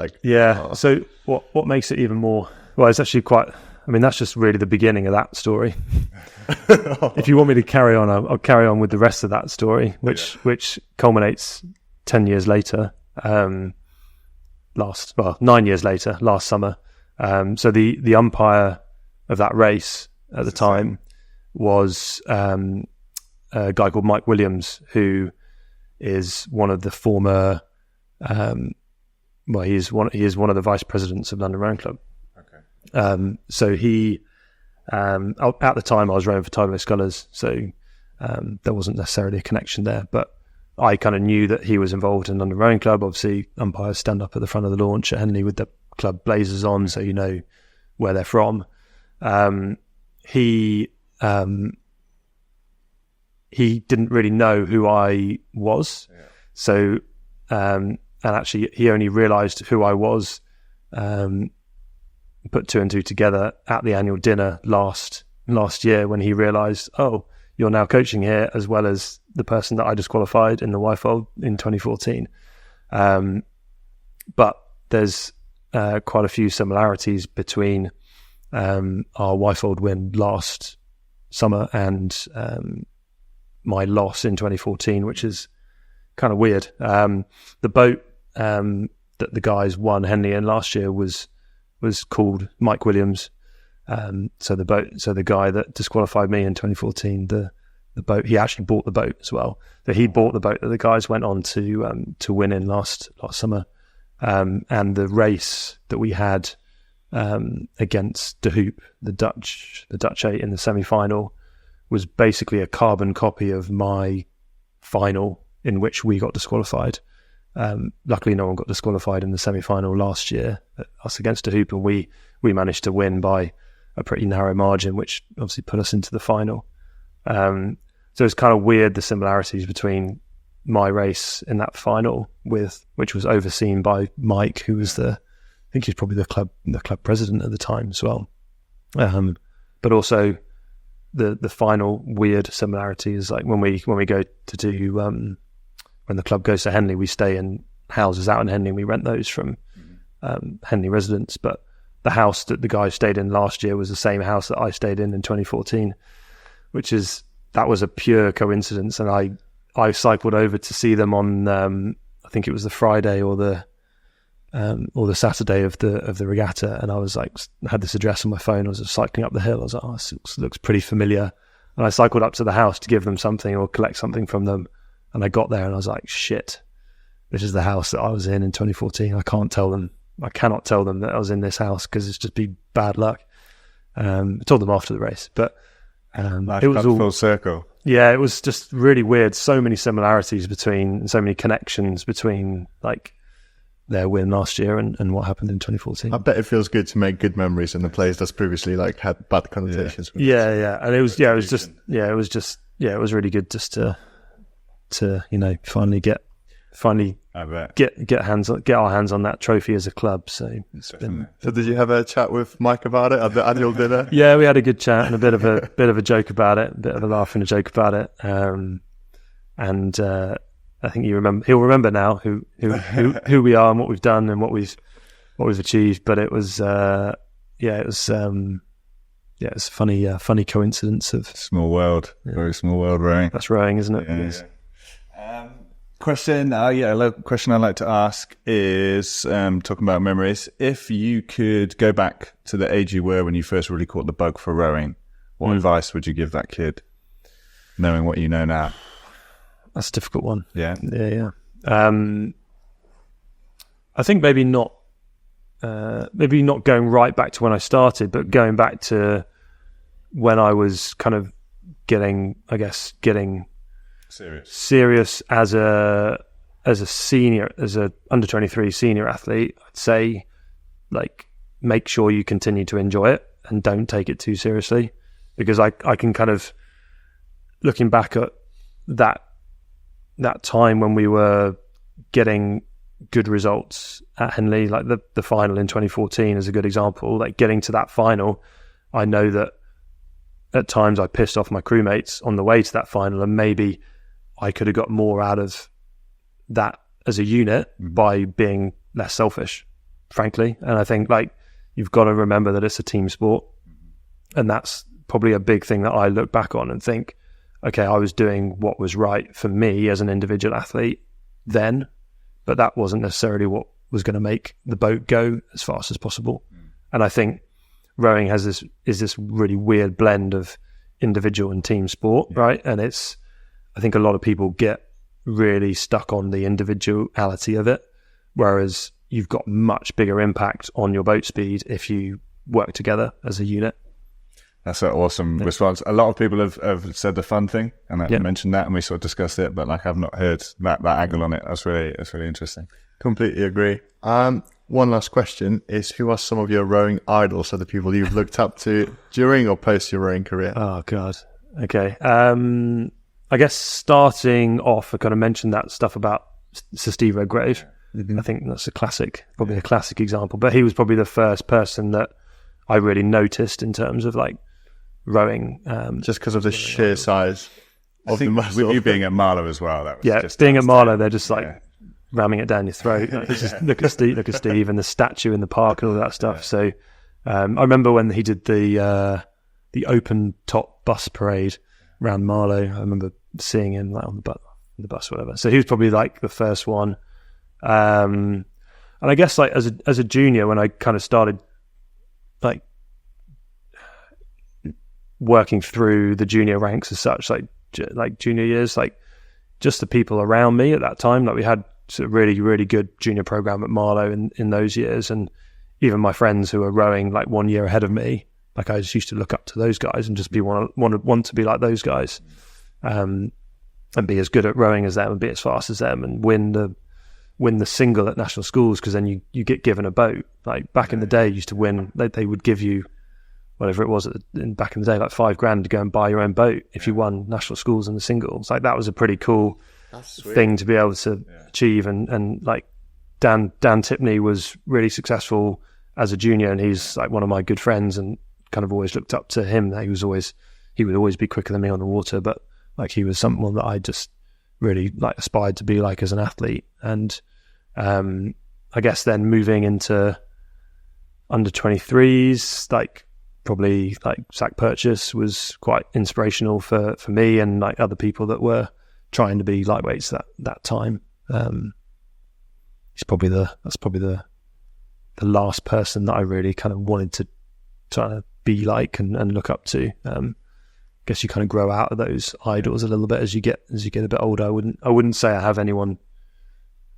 So what makes it even more? Well, it's actually quite. I mean, that's just really the beginning of that story. If you want me to carry on, I'll carry on with the rest of that story, which culminates 10 years later, 9 years later, last summer. So the umpire of that race at the time was a guy called Mike Williams, who is one of the former, he is one of the vice presidents of London Rowing Club. So he, at the time I was rowing for Tidal Scullers, so there wasn't necessarily a connection there, but I kind of knew that he was involved in London Rowing Club. Obviously, umpires stand up at the front of the launch at Henley with the club blazers on, so you know where they're from. He didn't really know who I was, so and actually he only realised who I was. Put two and two together at the annual dinner last year when he realised, oh, you're now coaching here as well as the person that I disqualified in the Y-fold in 2014. But there's quite a few similarities between our Y-fold win last summer and my loss in 2014, which is kind of weird. The boat that the guys won Henley in last year was called Mike Williams. So the guy that disqualified me in 2014, the boat, he actually bought the boat as well. So he bought the boat that the guys went on to win in last summer. And the race that we had against De Hoop, the Dutch 8 in the semi-final, was basically a carbon copy of my final in which we got disqualified. Luckily, no one got disqualified in the semi-final last year, us against De Hoop, and we managed to win by a pretty narrow margin, which obviously put us into the final. So it's kind of weird, the similarities between my race in that final which was overseen by Mike, who was I think he's probably the club president at the time as well. But also the final weird similarity is like when we go to do when the club goes to Henley, we stay in houses out in Henley. We rent those from Henley residents, but the house that the guy stayed in last year was the same house that I stayed in 2014, that was a pure coincidence. And I cycled over to see them on I think it was the Friday or the Saturday of the regatta, and I was like, I had this address on my phone. I was just cycling up the hill. I was like, oh, this looks pretty familiar. And I cycled up to the house to give them something or collect something from them. And I got there and I was like, shit, this is the house that I was in 2014. I cannot tell them that I was in this house because it's just be bad luck. I told them after the race, but it was all full circle. Yeah, it was just really weird. So many similarities so many connections between like their win last year and what happened in 2014. I bet it feels good to make good memories in a place that's previously like had bad connotations. Yeah. And it was really good just to finally get our hands on that trophy as a club. So did you have a chat with Mike about it at the annual dinner? Yeah, we had a good chat and a bit of a joke about it, a bit of a laugh and a joke about it. I think he'll remember now who we are and what we've done and what we've achieved. But it was a funny coincidence of small world, very small world rowing. That's rowing, isn't it? Yeah. Question I'd like to ask is talking about memories. If you could go back to the age you were when you first really caught the bug for rowing, what advice would you give that kid, knowing what you know now? That's a difficult one. Yeah. I think maybe not going right back to when I started, but going back to when I was kind of getting serious as a senior, as a under 23 senior athlete. I'd say like make sure you continue to enjoy it and don't take it too seriously, because I can kind of, looking back at that time when we were getting good results at Henley, like the final in 2014 is a good example. Like getting to that final, I know that at times I pissed off my crewmates on the way to that final, and maybe I could have got more out of that as a unit by being less selfish, frankly. And I think like you've got to remember that it's a team sport, and that's probably a big thing that I look back on and think, okay, I was doing what was right for me as an individual athlete then, but that wasn't necessarily what was going to make the boat go as fast as possible. And I think rowing is this really weird blend of individual and team sport, right? And I think a lot of people get really stuck on the individuality of it, whereas you've got much bigger impact on your boat speed if you work together as a unit. That's an awesome response. A lot of people have said the fun thing, and I mentioned that, and we sort of discussed it, but like I've not heard that angle on it. That's really interesting. Completely agree. One last question is, who are some of your rowing idols, so the people you've looked up to during or post your rowing career? Oh God. Okay. I guess starting off, I kind of mentioned that stuff about Sir Steve Redgrave. I think that's probably a classic example, but he was probably the first person that I really noticed in terms of like rowing. Just because of the sheer size of the muscle. With you being at Marlow as well. That was just being at Marlow, they're just like ramming it down your throat. Just look at Steve and the statue in the park and all that stuff. So I remember when he did the open top bus parade around Marlow. I remember seeing him like on the bus, whatever. So he was probably like the first one. And I guess like as a junior, when I kind of started like working through the junior ranks as such, like junior years, like just the people around me at that time, like we had a really, really good junior program at Marlow in those years. And even my friends who were rowing like 1 year ahead of me, like I just used to look up to those guys and just want to be like those guys, and be as good at rowing as them and be as fast as them and win the single at national schools, because then you get given a boat. Like back in the day, you used to win. They would give you whatever it was back in the day, like $5,000 to go and buy your own boat if you won national schools in the singles. Like that was a pretty cool thing to be able to achieve. And like Dan Tipney was really successful as a junior, and he's like one of my good friends, and kind of always looked up to him. That he would always be quicker than me on the water, but like he was someone that I just really like aspired to be like as an athlete. And I guess then moving into under 23s, like probably like Zach Purchase was quite inspirational for me and like other people that were trying to be lightweights that time. That's probably the last person that I really kind of wanted to try to be like and look up to. Guess you kind of grow out of those idols a little bit as you get a bit older. I wouldn't say I have anyone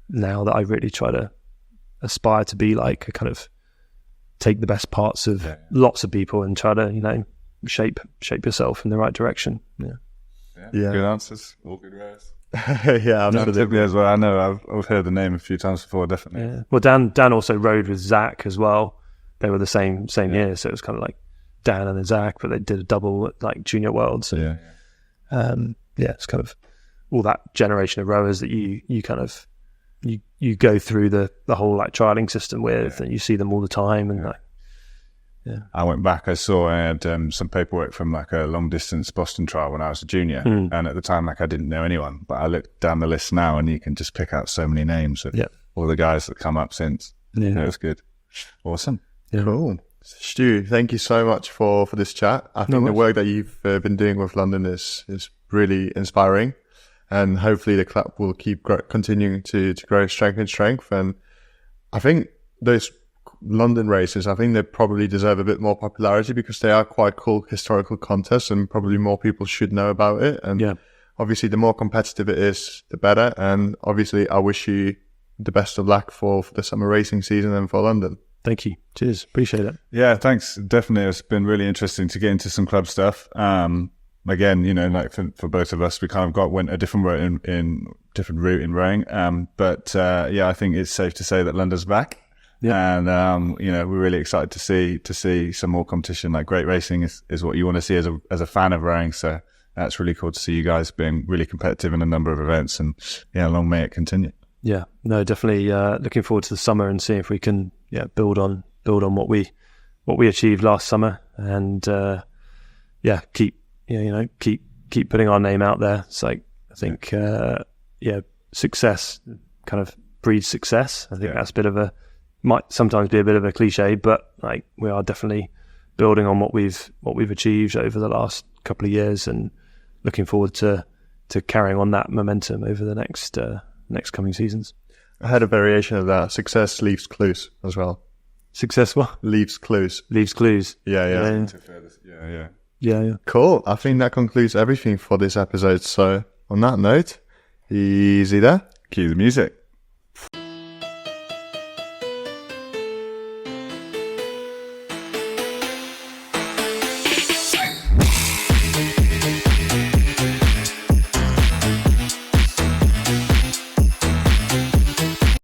now that I really try to aspire to be like. I kind of take the best parts of lots of people and try to, shape yourself in the right direction. Yeah. Good answers. All good ways. Yeah, Dan Tipney as well. I know I've heard the name a few times before, definitely. Yeah. Well, Dan also rode with Zach as well. They were the same year, so it was kind of like Dan and then Zach, but they did a double at like Junior Worlds. So, it's kind of all that generation of rowers that you kind of you go through the whole like trialing system with, and you see them all the time, and I went back. I saw I had some paperwork from like a long distance Boston trial when I was a junior, and at the time like I didn't know anyone, but I looked down the list now, and you can just pick out so many names of all the guys that come up since. Yeah, it was good, awesome, cool. Stu, thank you so much for this chat. I think the work that you've been doing with London is really inspiring, and hopefully the club will keep continuing to grow strength and strength. And I think those London races, I think they probably deserve a bit more popularity because they are quite cool historical contests, and probably more people should know about it. And obviously the more competitive it is, the better. And obviously I wish you the best of luck for the summer racing season and for London. Thank you. Cheers. Appreciate it. Yeah, thanks. Definitely. It's been really interesting to get into some club stuff. Again, like for both of us, we kind of went a different route different route in rowing. I think it's safe to say that London's back. Yeah. And, we're really excited to see some more competition. Like great racing is what you want to see as a fan of rowing. So that's really cool to see you guys being really competitive in a number of events, and long may it continue. Yeah, no, definitely looking forward to the summer and seeing if we can build on what we achieved last summer, and keep putting our name out there. It's like I think success kind of breeds success. I think that's might sometimes be a bit of a cliche, but like we are definitely building on what we've achieved over the last couple of years, and looking forward to carrying on that momentum over the next coming seasons. I had a variation of that. Success leaves clues as well. Success what? Leaves clues. Leaves clues. Yeah. Yeah. Cool. I think that concludes everything for this episode. So on that note, easy there. Cue the music.